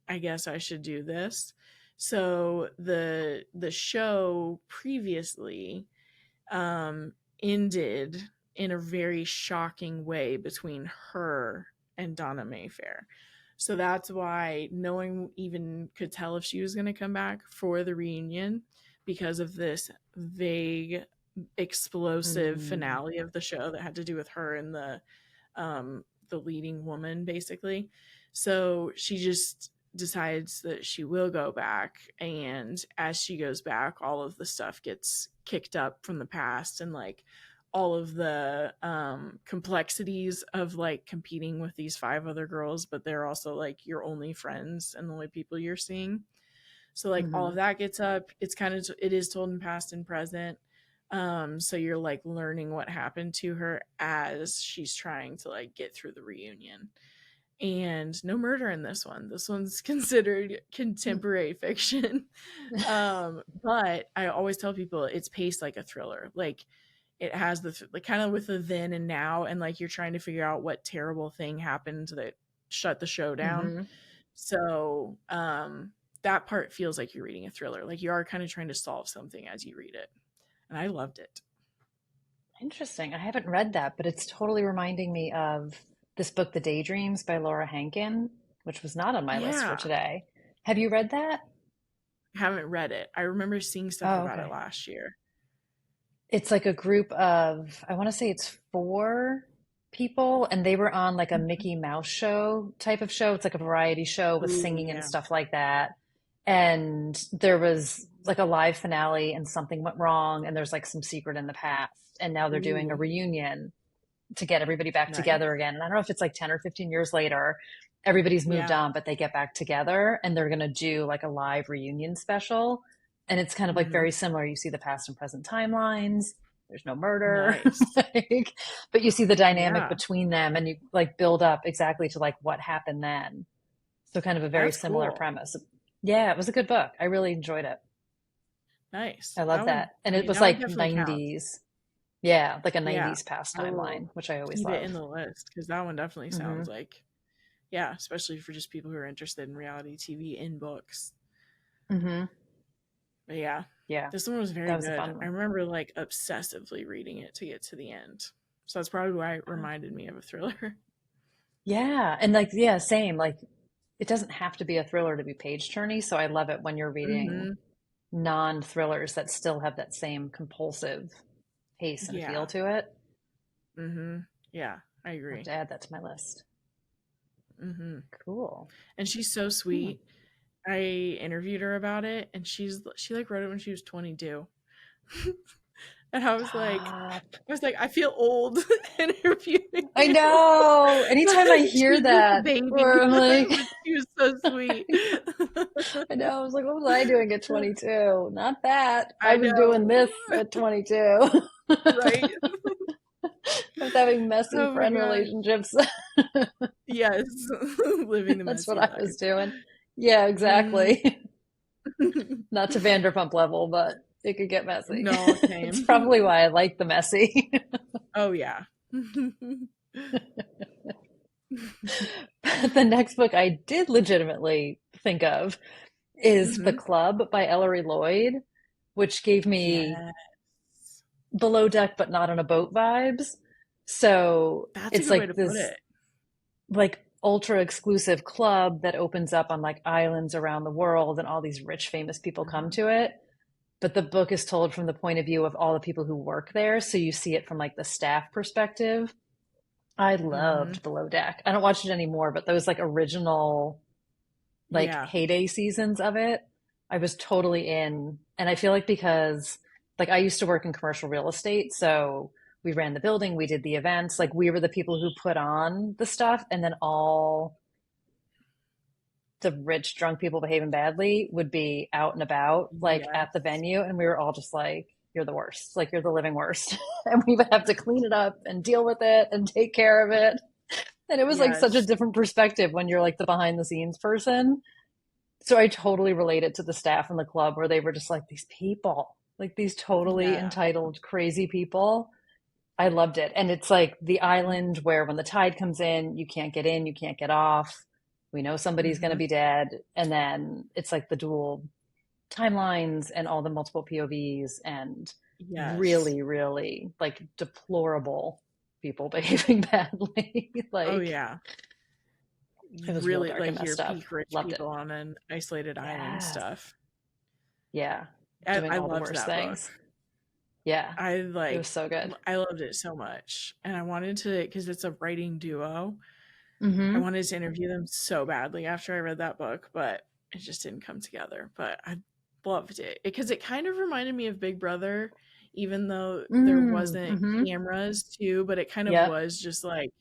I guess I should do this. So the show previously, ended in a very shocking way between her and Donna Mayfair. So that's why no one even could tell if she was going to come back for the reunion, because of this vague, explosive Mm, finale of the show that had to do with her and the leading woman, basically. So she just decides that she will go back, and as she goes back, all of the stuff gets kicked up from the past, and like all of the complexities of like competing with these five other girls, but they're also like your only friends and the only people you're seeing. So like all of hmm that gets up. It's kind of, it is told in past and present. So you're like learning what happened to her as she's trying to like get through the reunion. And no murder in this one. This one's considered contemporary fiction. But I always tell people it's paced like a thriller. Like it has like kind of with the then and now, and like you're trying to figure out what terrible thing happened that shut the show down. hmm So that part feels like you're reading a thriller. Like you are kind of trying to solve something as you read it. And I loved it. Interesting. I haven't read that, but it's totally reminding me of this book, The Daydreams by Laura Hankin, which was not on my list for Yeah. today. Have you read that? I haven't read it. I remember seeing stuff Oh, about it okay. last year. It's like a group of, I want to say it's four people, and they were on like a Mickey Mouse show type of show. It's like a variety show with Ooh, singing and yeah. stuff like that. And there was like a live finale, and something went wrong, and there's like some secret in the past. And now they're doing a Ooh, reunion to get everybody back nice. together again. And I don't know if it's like 10 or 15 years later, everybody's moved Yeah. on, but they get back together and they're going to do like a live reunion special. And it's kind of like Hmm. very similar. You see the past and present timelines. There's no murder, Nice. like, but you see the dynamic Yeah. between them and you like build up exactly to like what happened then. So kind of a very That's similar cool. premise. Yeah, it was a good book. I really enjoyed it. Nice. I love that. And I it mean, was that would like definitely count. 90s. Yeah, like a Yeah. 90s past I will timeline, which I always keep it love. in the list because that one definitely sounds hmm like, yeah, especially for just people who are interested in reality TV in books. hmm But yeah, Yeah, this one was very that was a good. fun I one. remember like obsessively reading it to get to the end. So that's probably why it reminded me of a thriller. Yeah, and like yeah, same. Like it doesn't have to be a thriller to be page turny, so I love it when you're reading Hmm. non-thrillers that still have that same compulsive pace and feel Yeah. to it. Hmm. Yeah, I I'll have agree. to add that to my list. Hmm. Cool. And she's so Hmm. sweet. I interviewed her about it, and she like wrote it when she was 22. And Stop. I was like, I feel old interviewing I you. know. Anytime I hear She's this that, baby, where I'm like, but she was so sweet. I know, I was like, what was I doing at 22? Not that. I I was doing know, this at 22. right? I was having messy Oh my friend gosh. relationships. Yes, living the That's what messy I life. was doing. Yeah, Hmm. exactly. Not to Vanderpump level, but it could get messy. No, It's same. probably why I like the messy. Oh yeah. The next book I did legitimately think of is The Hmm. Club by Ellery Lloyd, which gave me Yeah, below deck but not on a boat vibes. So that's a it's good way to like put this it. like ultra exclusive club that opens up on like islands around the world and all these rich famous people come Mhm. to it. But the book is told from the point of view of all the people who work there, so you see it from like the staff perspective. I Mhm. loved Below Deck. I don't watch it anymore, but those like original like Yeah. heyday seasons of it, I was totally in. And I feel like because like I used to work in commercial real estate, so we ran the building, we did the events, like we were the people who put on the stuff, and then all the rich drunk people behaving badly would be out and about like at the Yes. venue, and we were all just like, you're the worst, like you're the living worst. And we would have to clean it up and deal with it and take care of it. And it was like such a Yes. different perspective when you're like the behind the scenes person. So I totally related to the staff in the club where they were just like these people, like these totally Yeah. entitled crazy people. I loved it. And it's like the island where when the tide comes in, you can't get off. We know somebody's going to Mhm. be dead. And then it's like the dual timelines and all the multiple POVs and Yes. really, really like deplorable people behaving badly. Oh Like yeah. it was real Really dark and like your messed up. peak rich Loved it. people on an isolated island Yes. stuff. Yeah. Doing I all the loved worst that book. things. Yeah. I It was like so good. I loved it so much. And I wanted to, because it's a writing duo. I Mm-hmm. wanted to interview them so badly after I read that book, but it just didn't come together. But I loved it because it kind of reminded me of Big Brother, even though there wasn't Mm-hmm. cameras too, but it kind of Yep. was just like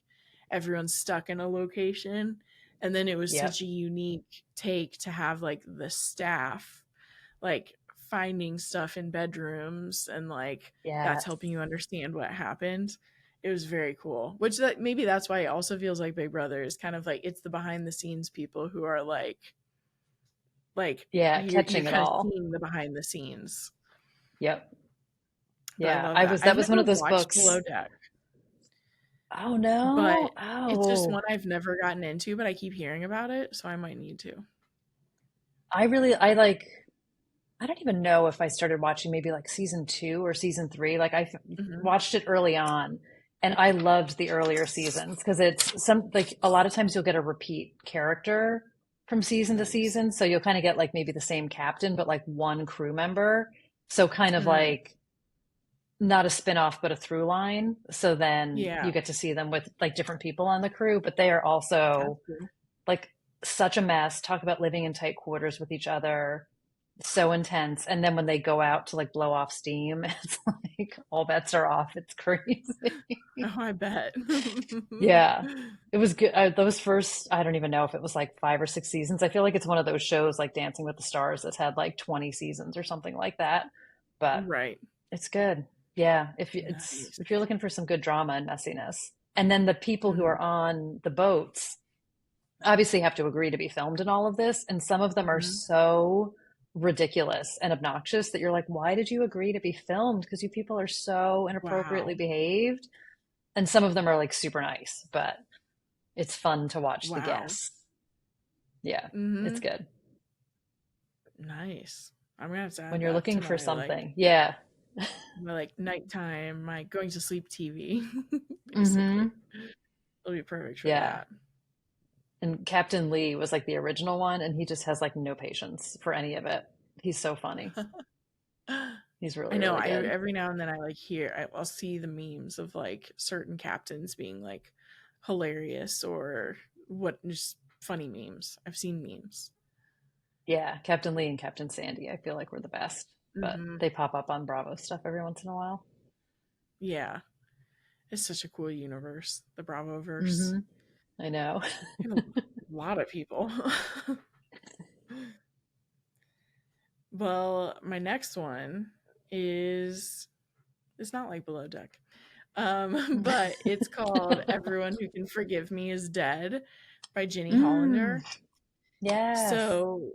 everyone's stuck in a location. And then it was Yep. such a unique take to have like the staff like finding stuff in bedrooms and like that's Yes. helping you understand what happened. It was very cool. Which that maybe that's why it also feels like Big Brother is kind of like it's the behind the scenes people who are like Yeah. you're Catching it kind of all. seeing the behind the scenes. Yep. But I Yeah. love that. That I've was one never of those watched books. Below Deck, Oh but no. it's just Oh. one I've never gotten into, but I keep hearing about it, so I might need to. I like I don't even know if I started watching maybe like season two or season three. Like Hmm. watched it early on and I loved the earlier seasons because it's some like a lot of times you'll get a repeat character from season to Nice. season. So you'll kind of get like maybe the same captain, but like one crew member. So kind of Hmm. like not a spin-off, but a through line. So then you Yeah, get to see them with like different people on the crew, but they are that's also cool. like such a mess. Talk about living in tight quarters with each other, so intense. And then when they go out to like blow off steam, it's like all bets are off. It's crazy. Oh, I bet. Yeah. It was good. Those first, I don't even know if it was like five or six seasons. I feel like it's one of those shows like Dancing with the Stars that's had like 20 seasons or something like that. But Right. it's good. Yeah. Nice. if you're looking for some good drama and messiness. And then the people who Mhm, are on the boats obviously have to agree to be filmed in all of this. And some of them are mhm. so ridiculous and obnoxious that you're like, why did you agree to be filmed? Because you people are so inappropriately Wow. behaved. And some of them are like super nice, but it's fun to watch the Wow. guests. Yeah, it's Mhm. good. Nice. I'm gonna have to When add you're that to looking for my something. Yeah. nighttime, my going to sleep TV, basically. Mm-hmm. It'll be perfect for Yeah. that. And Captain Lee was like the original one, and he just has like no patience for any of it. He's so funny. He's I really, know. really I good. every now and then I like I'll see the memes of like certain captains being like hilarious or what just funny memes. I've seen memes. Yeah, Captain Lee and Captain Sandy, I feel like were the best, but Hmm. they pop up on Bravo stuff every once in a while. Yeah. It's such a cool universe, the Bravoverse. Hmm. I know. And a lot of people. Well, my next one is it's not like Below Deck. But it's called Everyone Who Can Forgive Me Is Dead by Ginny Mm, Hollander. yes. So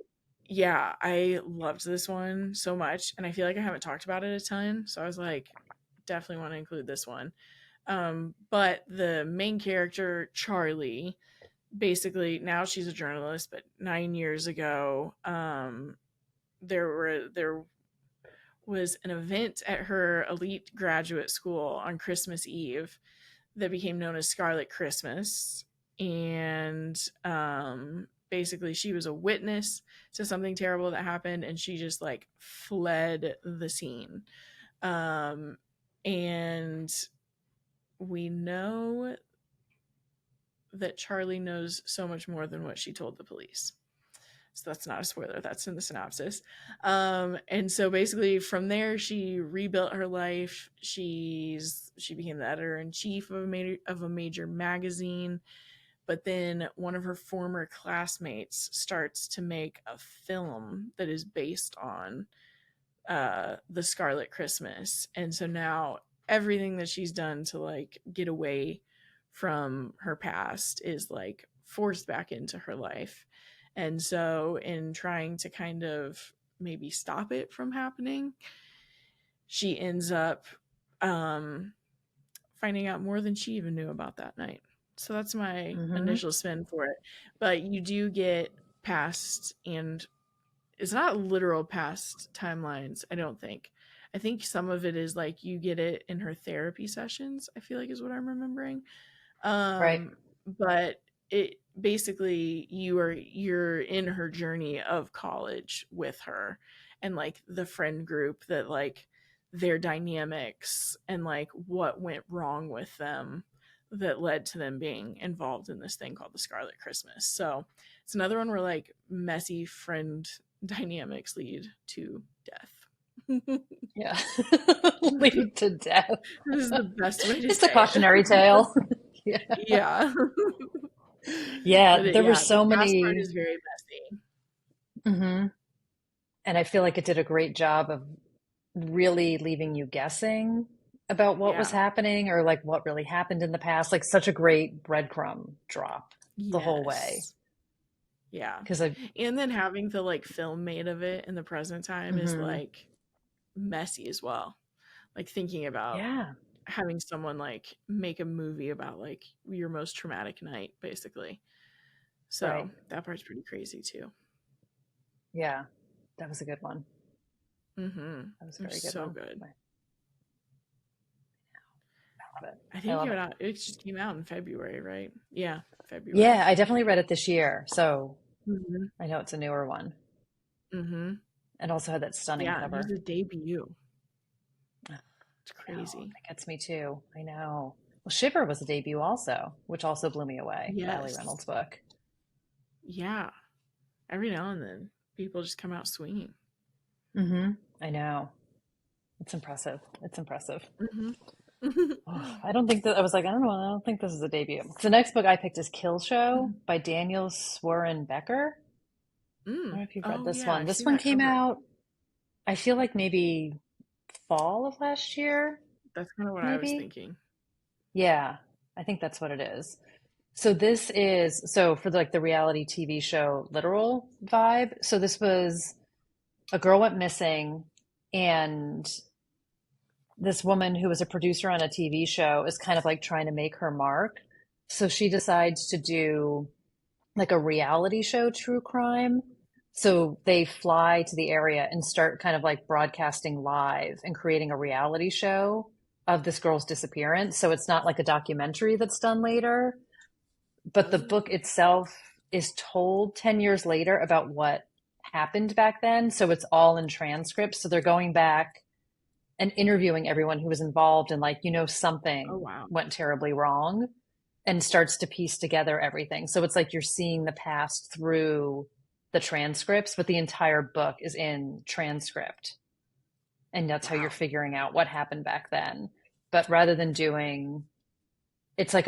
yeah, I loved this one so much, and I feel like I haven't talked about it a ton. So I was like, definitely want to include this one. But the main character, Charlie, basically now she's a journalist, but 9 years ago, there was an event at her elite graduate school on Christmas Eve that became known as Scarlet Christmas. And basically, she was a witness to something terrible that happened, and she just like fled the scene. Um, and we know that Charlie knows so much more than what she told the police. So that's not a spoiler, that's in the synopsis. And so basically from there she rebuilt her life. She became the editor in chief of a major magazine, but then one of her former classmates starts to make a film that is based on the Scarlet Christmas. And so now everything that she's done to like get away from her past is like forced back into her life. And so in trying to kind of maybe stop it from happening, she ends up um finding out more than she even knew about that night. So that's my Hmm. initial spin for it. But you do get past and it's not literal past timelines, I don't think. I think some of it is like you get it in her therapy sessions, I feel like is what I'm remembering. Right. But it basically you're in her journey of college with her, and like the friend group that like their dynamics and like what went wrong with them that led to them being involved in this thing called the Scarlet Christmas. So it's another one where like messy friend dynamics lead to death. Yeah. Lead to death. This is the best way to Just a say it. cautionary tale. Yeah. Yeah. Yeah, But there were the so past part many. is very messy. Hmm. And I feel like it did a great job of really leaving you guessing about what was Yeah. happening or like what really happened in the past. Like such a great breadcrumb drop the whole way. Yes. Yeah. Because I, And then having the like film made of it in the present time is hmm, like messy as well. Like thinking about yeah, having someone like make a movie about like your most traumatic night, basically. right. So that part's pretty crazy too. Yeah, that was a good one. Mm-hmm. That was a It was very good so one. good. I love it. I I think love it. it just came out in February, right? Yeah, February. Yeah, I definitely read it this year. So Mm-hmm. I know it's a newer one Mm-hmm. and also had that stunning Yeah, and it was cover. a debut. I It's know, crazy. that gets me too. I know. Well, Shiver was a debut also, which also blew me away. Valerie Yes. Reynolds' book. Yeah. Every now and then, people just come out swinging. Hmm. I know. It's impressive. It's impressive. Mm-hmm. Oh, I don't think that I was like, I don't know, I don't think this is a debut. The next book I picked is Kill Show by Daniel Swerin Becker. I don't know if you've read Oh this yeah, one. I've This seen one that came cover. out, I feel like maybe fall of last year, That's kind of what I was maybe. thinking. Yeah, I think that's what it is. So this is so for like the reality TV show literal vibe. So this was a girl went missing and this woman who was a producer on a TV show is kind of like trying to make her mark. So she decides to do like a reality show true crime. So they fly to the area and start kind of like broadcasting live and creating a reality show of this girl's disappearance. So it's not like a documentary that's done later, but the book Oh, itself is told 10 years later about what happened back then. So it's all in transcripts. So they're going back and interviewing everyone who was involved and like, oh something wow. went terribly wrong and starts to piece together everything. So it's like you're seeing the past through the transcripts, but the entire book is in transcript. And that's how you're Wow. figuring out what happened back then. But rather than doing, it's like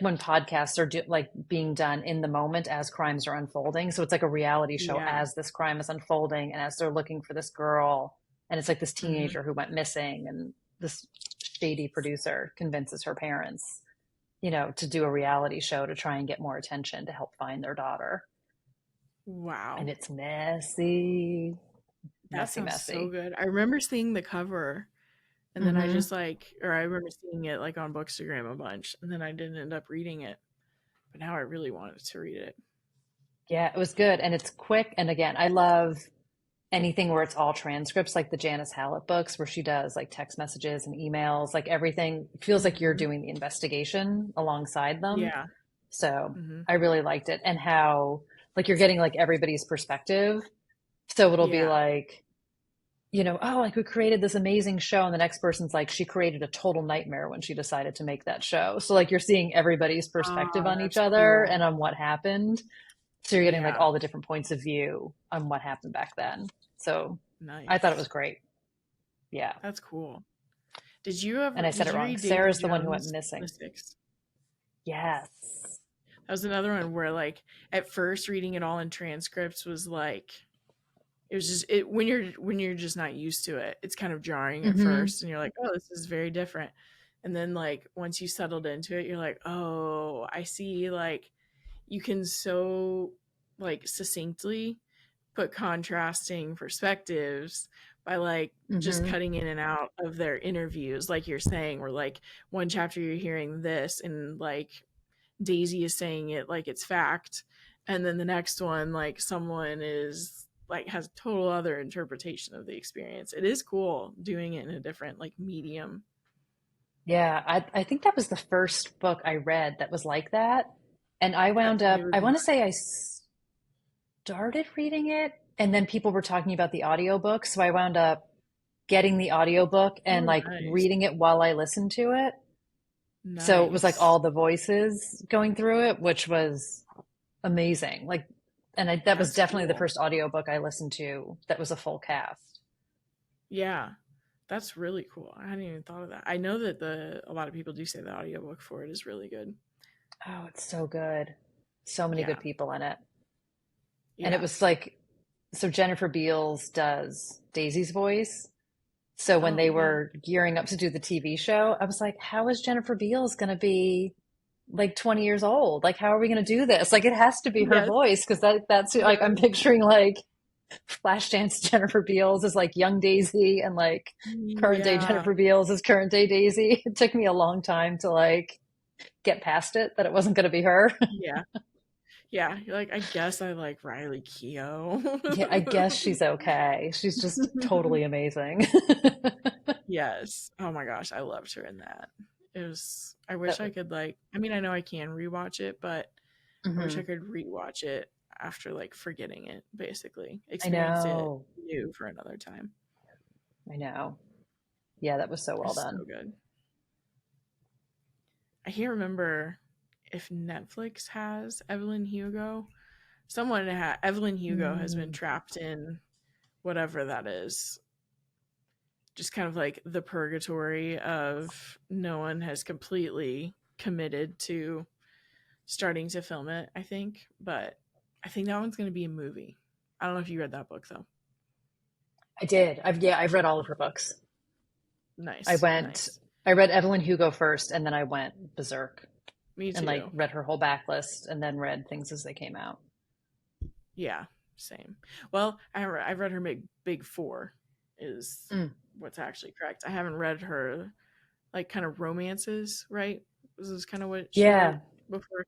when podcasts are like being done in the moment as crimes are unfolding. So it's like a reality show Yeah. as this crime is unfolding and as they're looking for this girl. And it's like this Mm-hmm. teenager who went missing and this shady producer convinces her parents to do a reality show to try and get more attention to help find their daughter. And Wow. it's messy, That messy, sounds so messy. good. I remember seeing the cover, and then I Hmm. just like, or I remember seeing it like on Bookstagram a bunch, and then I didn't end up reading it. But now I really wanted to read it. Yeah, it was good. And it's quick. And again, I love anything where it's all transcripts, like the Janice Hallett books, where she does like text messages and emails, like everything feels like you're Mm-hmm. doing the investigation alongside them. Yeah. So Mm-hmm. I really liked it. And how, like, you're getting like everybody's perspective. So it'll be Yeah. like, oh, like we created this amazing show. And the next person's like, she created a total nightmare when she decided to make that show. So, like, you're seeing everybody's perspective Oh, on each that's other cool. and on what happened. So, you're getting like Yeah. all the different points of view on what happened back then. So, I thought it was Nice. great. Yeah. That's cool. And I said Did it you wrong. read Davy Sarah's the one who went Jones missing. Mystics? Yes. That was another one where like at first reading it all in transcripts was like it was just it when you're just not used to it, it's kind of jarring at Hmm. first and you're like, oh, this is very different. And then like once you settled into it, you're like, oh, I see, like you can so like succinctly put contrasting perspectives by like just Hmm. cutting in and out of their interviews, like you're saying, where like one chapter you're hearing this and like Daisy is saying it like it's fact, and then the next one like someone is like has a total other interpretation of the experience. It is cool doing it in a different like medium. Yeah, I think that was the first book I read that was like that. And I That wound it up, would I be want to say mine. I started reading it and then people were talking about the audiobook. So I wound up getting the audiobook and Oh, like nice. reading it while I listened to it. So it was like Nice. all the voices going through it, which was amazing. Like, and that was That's definitely the cool. first audiobook I listened to that was a full cast. Yeah. That's really cool. I hadn't even thought of that. I know that the a lot of people do say the audiobook for it is really good. Oh, it's so good. So many Yeah. good people in it. And it Yeah. was like, so Jennifer Beals does Daisy's voice. So when Oh, they yeah. were gearing up to do the TV show, I was like, how is Jennifer Beals going to be like 20 years old? Like, how are we going to do this? Like, it has to be her Yes. voice because that's like, I'm Yes. picturing like Flashdance Jennifer Beals as like young Daisy and like current day Yeah. Jennifer Beals as current day Daisy. It took me a long time to like get past it that it wasn't going to be her. Yeah. Yeah. You're like, I guess I like Riley Yeah, I Keough. guess she's okay. She's just totally amazing. Yes. Oh my gosh, I loved her in that. It was I wish I That, could like I mean, I know I can rewatch it, but I wish I mhm. could rewatch it after like forgetting it, basically. I Experience it know. new for another time. I know. Yeah, that was so well It's done. so good. I can't remember if Netflix has Evelyn Hugo. Evelyn Hugo has been Mm. trapped in whatever that is. Just kind of like the purgatory of no one has completely committed to starting to film it, I think. But I think that one's going to be a movie. I don't know if you read that book though. I did. I've read all of her books. I Nice, went, nice. I read Evelyn Hugo first, and then I went berserk Me and like too. read her whole backlist, and then read things as they came out. Yeah, same. Well, I've read her big four is Mm. what's actually correct. I haven't read her like kind of romances, right? This is kind of what she wrote Yeah, before.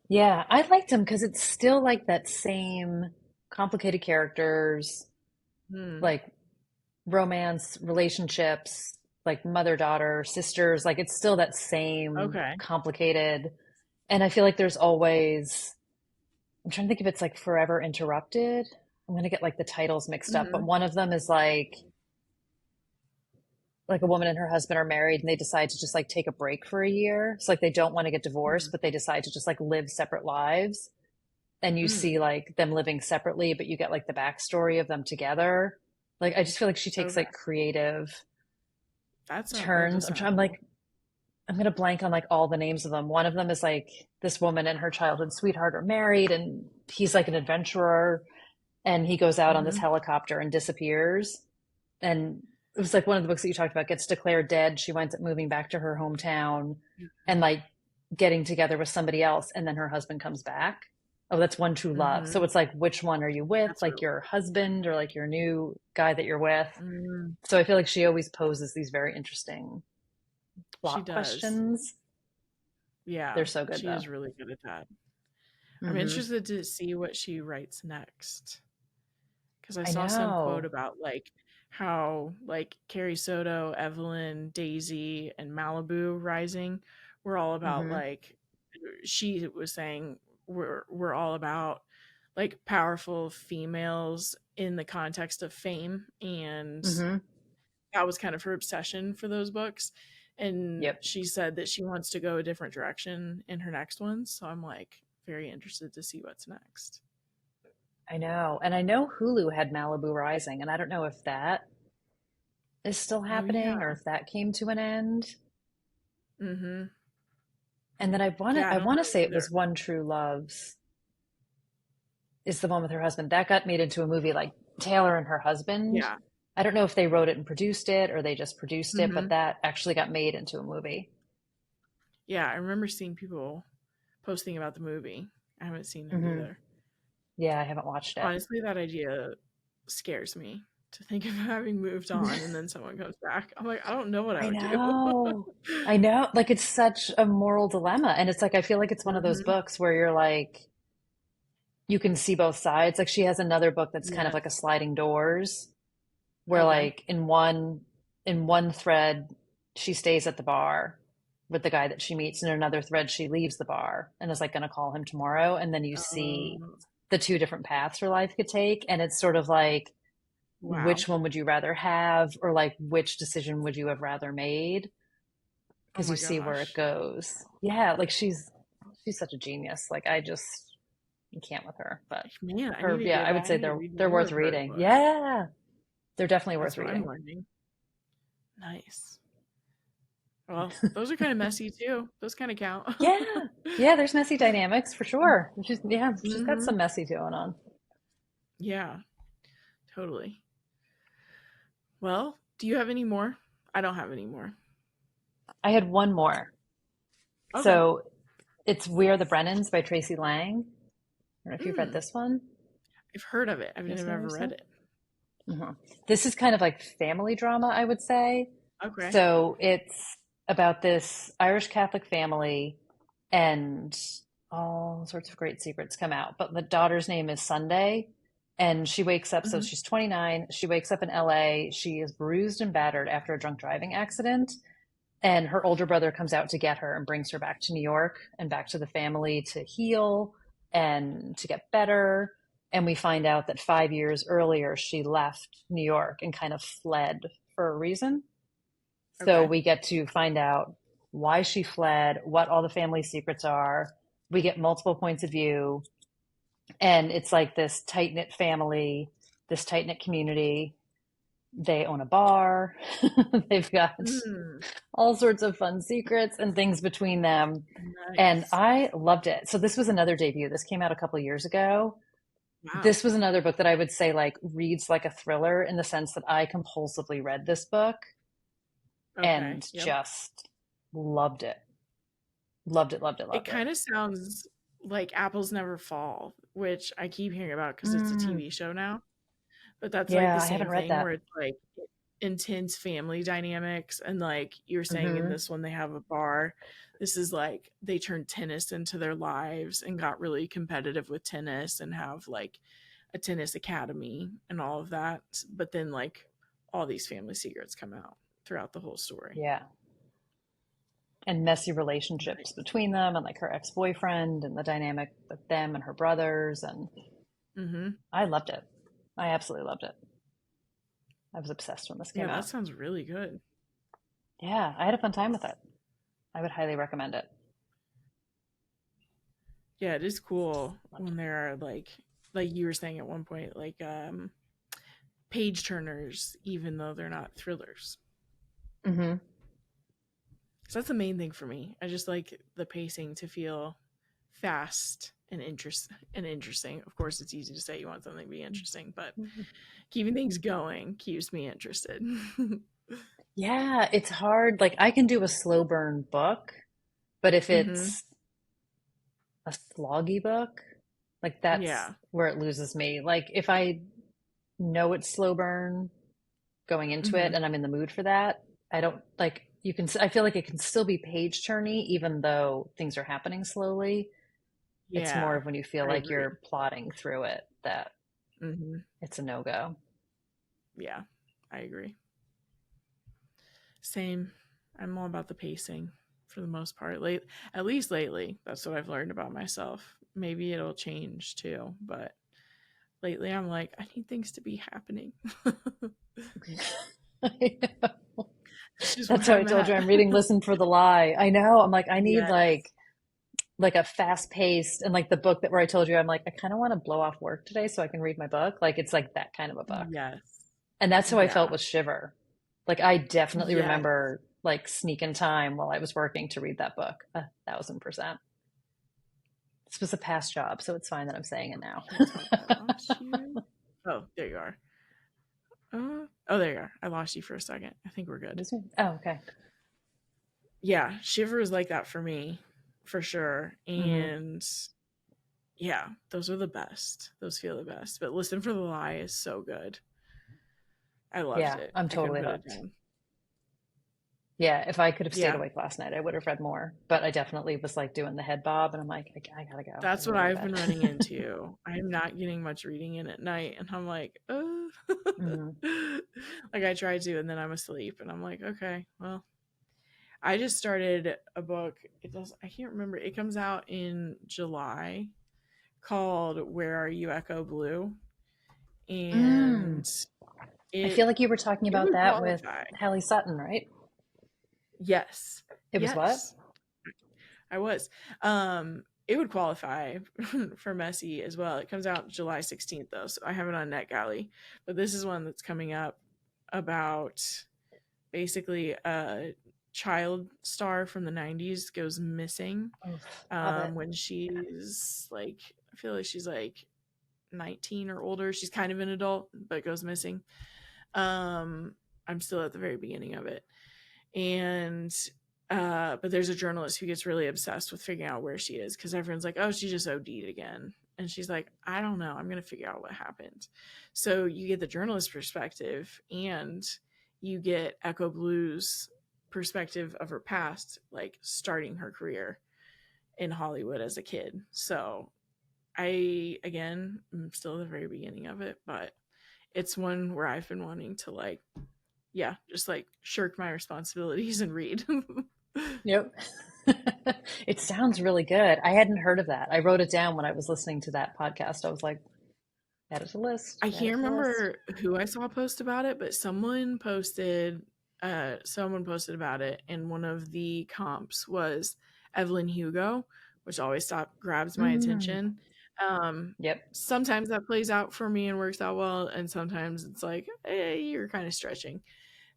yeah. I liked them because it's still like that same complicated characters, Hmm. like romance, relationships, like mother daughter, sisters. Like it's still that same Okay. complicated. And I feel like there's always, I'm trying to think if it's like Forever Interrupted. I'm gonna get like the titles mixed up, but Hmm. one of them is like a woman and her husband are married and they decide to just like take a break for a year. It's like they don't want to get divorced, Hmm. but they decide to just like live separate lives. And you Mm. see like them living separately, but you get like the backstory of them together. Like I just feel like she takes Okay. like creative That turns. does sound I'm cool. like, I'm gonna blank on like all the names of them. One of them is like this woman and her childhood sweetheart are married, and he's like an adventurer, and he goes out on this Hmm. helicopter and disappears. And it was like one of the books that you talked about gets declared dead. She winds up moving back to her hometown and like getting together with somebody else, and then her husband comes back. Oh, that's One True Love. Hmm. So it's like, which one are you with? That's Like really your husband or like your new guy that you're with? mm, So I feel like she always poses these very interesting she plot does. questions. Yeah, They're so good she though. is really good at that. I'm Hmm. interested to see what she writes next because I I saw some quote know. about like how like Carrie Soto, Evelyn, Daisy, and Malibu Rising were all about Hmm. like she was saying we're all about like powerful females in the context of fame, and Hmm. that was kind of her obsession for those books. And Yep. she said that she wants to go a different direction in her next one. So I'm like very interested to see what's next. I know. And I know Hulu had Malibu Rising, and I don't know if that is still Oh yeah. happening or if that came to an end. Mm-hmm. And then Yeah, I I don't want to know say it either. was One True Loves is the one with her husband. That got made into a movie like Taylor and her husband. Yeah. I don't know if they wrote it and produced it or they just produced it, but Mm-hmm. that actually got made into a movie. Yeah, I remember seeing people posting about the movie. I haven't seen it Hmm. either. Yeah, I haven't watched it. Honestly, that idea scares me to think of having moved on and then someone comes back. I'm like, I don't know what I I would do. know. I know. Like it's such a moral dilemma. And it's like I feel like it's one of those Hmm. books where you're like, you can see both sides. Like she has another book that's kind of like a Yes. sliding doors where Okay. like in one thread she stays at the bar with the guy that she meets, and in another thread she leaves the bar and is like going to call him tomorrow, and then you see Oh, the two different paths her life could take, and it's sort of like wow. which one would you rather have, or like which decision would you have rather made, Oh because you my see where it gosh. goes. Yeah, like she's such a genius. Like I just can't with her. But Man, I need her, to yeah, go I would back. I say need to they're read they're more worth of her reading. books. Yeah, they're definitely worth That's what I'm reading. learning. Nice. Well, those are kind of messy too. Those kind of count. Yeah, yeah, there's messy dynamics for sure. She's got Hmm. some messy going on. Yeah, totally. Well, do you have any more? I don't have any more. I had one more. Okay. So it's We Are the Brennans by Tracy Lang. I don't know if you've read Mm, this one. I've heard of it. I've Yes, never read Anderson. it. Mhm. This is kind of like family drama, I would say. Okay. So it's about this Irish Catholic family, and all sorts of great secrets come out. But the daughter's name is Sunday, and she wakes up, so Hmm. she's 29. She wakes up in LA. She is bruised and battered after a drunk driving accident. And her older brother comes out to get her and brings her back to New York and back to the family to heal and to get better. And we find out that 5 years earlier, she left New York and kind of fled for a reason. So Okay. we get to find out why she fled, what all the family secrets are. We get multiple points of view. And it's like this tight knit family, this tight knit community. They own a bar. They've got Mm, all sorts of fun secrets and things between them. And nice. I loved it. So this was another debut. This came out a couple of years ago. Wow. This was another book that I would say like reads like a thriller, in the sense that I compulsively read this book Okay. and Yep. just loved it. Loved it, loved it, It loved it. kind of sounds like Apples Never Fall, which I keep hearing about because it's a Mm, TV show now. But that's like the yeah, I same haven't read thing that. where it's like intense family dynamics. And like you're saying in Hmm. this one, they have a bar. This is like they turned tennis into their lives and got really competitive with tennis and have like a tennis academy and all of that. But then like all these family secrets come out throughout the whole story. Yeah. And messy relationships Nice. between them, and like her ex-boyfriend and the dynamic with them and her brothers. And Mm-hmm. I loved it. I absolutely loved it. I was obsessed when this Yeah, came that out. sounds really good. Yeah, I had a fun time with it. I would highly recommend it. Yeah, it is cool Loved when there are like you were saying at one point, like page turners, even though they're not thrillers. it. Hmm. So that's the main thing for me. I just like the pacing to feel fast and interesting. Of course, it's easy to say you want something to be interesting, but keeping things going keeps me interested. Yeah, it's hard. Like I can do a slow burn book, but if Hmm. it's a sloggy book, like that's Yeah, where it loses me. Like if I know it's slow burn going into it hmm, and I'm in the mood for that, I don't like I feel like it can still be page turny even though things are happening slowly. It's more yeah, of when you feel I like agree. you're plodding through it that Hmm. it's a no-go. Yeah, I agree. Same. I'm all about the pacing for the most part. Late, at least lately, that's what I've learned about myself. Maybe it'll change too, but lately I'm like, I need things to be happening. It's just That's where how I I'm told you at. I'm reading Listen for the Lie. I know. I'm like, I need Yes. like a fast paced, and like the book that where I told you I'm like, I kind of want to blow off work today so I can read my book. Like it's like that kind of a book. Yes. And that's how I felt Yeah. with Shiver. Like I definitely Yes. remember like sneaking time while I was working to read that book. 1,000%. This was a past job, so it's fine that I'm saying it now. Can't tell if I lost you. Oh, there you are. Oh, there you are. I lost you for a second. I think we're good. Oh, okay. Yeah, Shiver is like that for me, for sure. Hmm. And yeah, those are the best. Those feel the best. But Listen for the Lie is so good. I loved Yeah, it. I'm I couldn't totally put it hooked. down. Yeah, if I could have stayed Yeah, awake last night, I would have read more. But I definitely was like doing the head bob, and I'm like, I gotta go. I that's gotta what go to I've been bed. running into. I'm not getting much reading in at night, and I'm like, Mm. like I tried to, and then I'm asleep, and I'm like, okay, well, I just started a book. It does. I can't remember. It comes out in July, called "Where Are You, Echo Blue," Mm. and I feel it like you were talking it about would that with qualify. Hallie Sutton, right? Yes, It was what? yes, I was. It would qualify for messy as well. It comes out July 16th though, so I have it on NetGalley. But this is one that's coming up about basically a child star from the 90s goes missing Oof, love it. when she's like, I feel like she's like 19 or older. She's kind of an adult, but goes missing. I'm still at the very beginning of it. And but there's a journalist who gets really obsessed with figuring out where she is because everyone's like, oh, she just OD'd again. And she's like, I don't know. I'm going to figure out what happened. So you get the journalist perspective and you get Echo Blue's perspective of her past, like starting her career in Hollywood as a kid. So again, I'm still at the very beginning of it, but it's one where I've been wanting to like, yeah, just like shirk my responsibilities and read. Yep. It sounds really good. I hadn't heard of that. I wrote it down when I was listening to that podcast. I was like, add it to the list, I add it can't to the list. remember who I saw post about it, but someone posted about it, and one of the comps was Evelyn Hugo, which always grabs my Mm. attention. Um, Yep. Sometimes that plays out for me and works out well, and sometimes it's like, you're kind of stretching.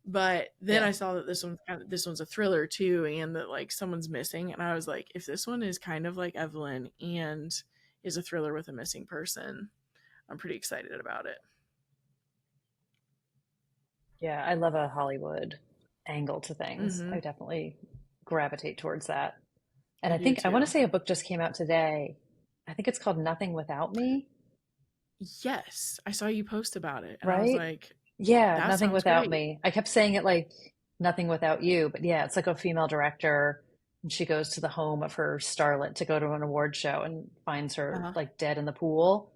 But then Yeah. I saw that this one's a thriller too, and that like someone's missing, and I was like, if this one is kind of like Evelyn and is a thriller with a missing person, I'm pretty excited about it. Yeah. I love a Hollywood angle to things. Mm-hmm. I definitely gravitate towards that. And I I do think I want to too. say a book just came out today. I think it's called Nothing Without Me, Yes, I saw you post about it, and I was right? like, Yeah, that Nothing sounds Without great. Me. I kept saying it like Nothing Without You, but yeah, it's like a female director and she goes to the home of her starlet to go to an award show and finds her Uh-huh. like dead in the pool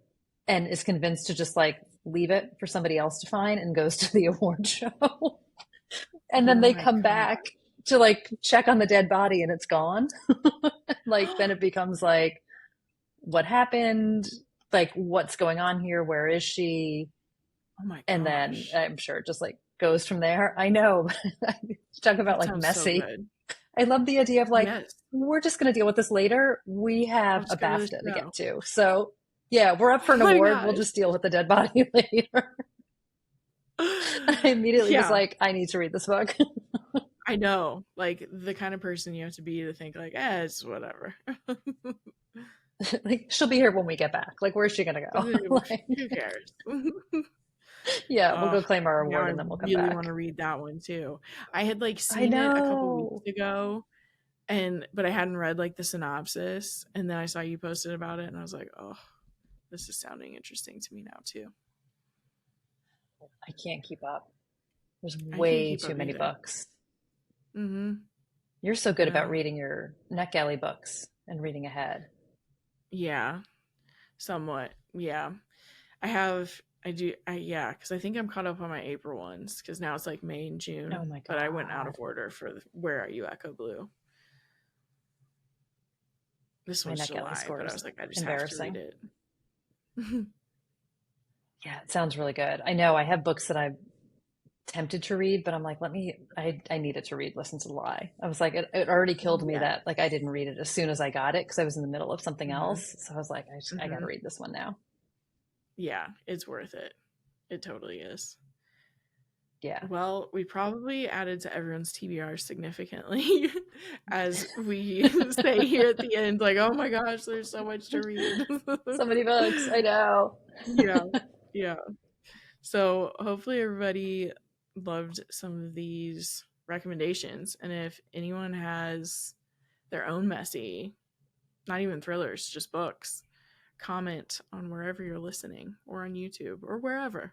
and is convinced to just like leave it for somebody else to find and goes to the award show. And then Oh they my come god. back to like check on the dead body and it's gone. Like then it becomes like what happened? Like what's going on here? Where is she? Oh my And then gosh. I'm sure it just like goes from there. I know. Talk about That like sounds so messy. good. I love the idea of like, Yes. we're just going to deal with this later. We I'll have a just go to the BAFTA to show. get to. So, yeah, we're up for Oh an my award. We'll gosh. just deal with the dead body later. I immediately was Yeah, like, I need to read this book. I know. Like the kind of person you have to be to think like, it's whatever. Like, she'll be here when we get back. Like, where's she going to go? Like, Who cares? yeah, we'll Oh, go claim our now award I and then we'll come really want back. to read that one too. I had like I seen it a couple weeks know. ago, and but I hadn't read like the synopsis, and then I saw you posted about it, and I was like, oh, this is sounding interesting to me now too. I can't keep up. There's I can't way keep too up many either. books. Mm-hmm. You're so I good about know. reading your NetGalley books and reading ahead. Yeah, somewhat. Yeah, I have. I do. Yeah, because I think I'm caught up on my April ones because now it's like May and Oh June, my but I went out God. of order for Where Are You, Echo Blue. This My one's NetGalley July, score but I is was like, I just have to read embarrassing. it. Yeah, it sounds really good. I know I have books that I'm tempted to read, but I'm like, I needed to read Listen to the Lie. I was like, it already killed me Yeah. that like I didn't read it as soon as I got it because I was in the middle of something Mm-hmm. else. So I was like, I got to Mm-hmm. read this one now. Yeah, it's worth it. It totally is. Yeah. Well, we probably added to everyone's TBR significantly as we say here at the end, like, oh my gosh, there's so much to read. So many books. I know. Yeah. Yeah. So hopefully everybody loved some of these recommendations. And if anyone has their own messy, not even thrillers, just books, comment on wherever you're listening or on YouTube or wherever.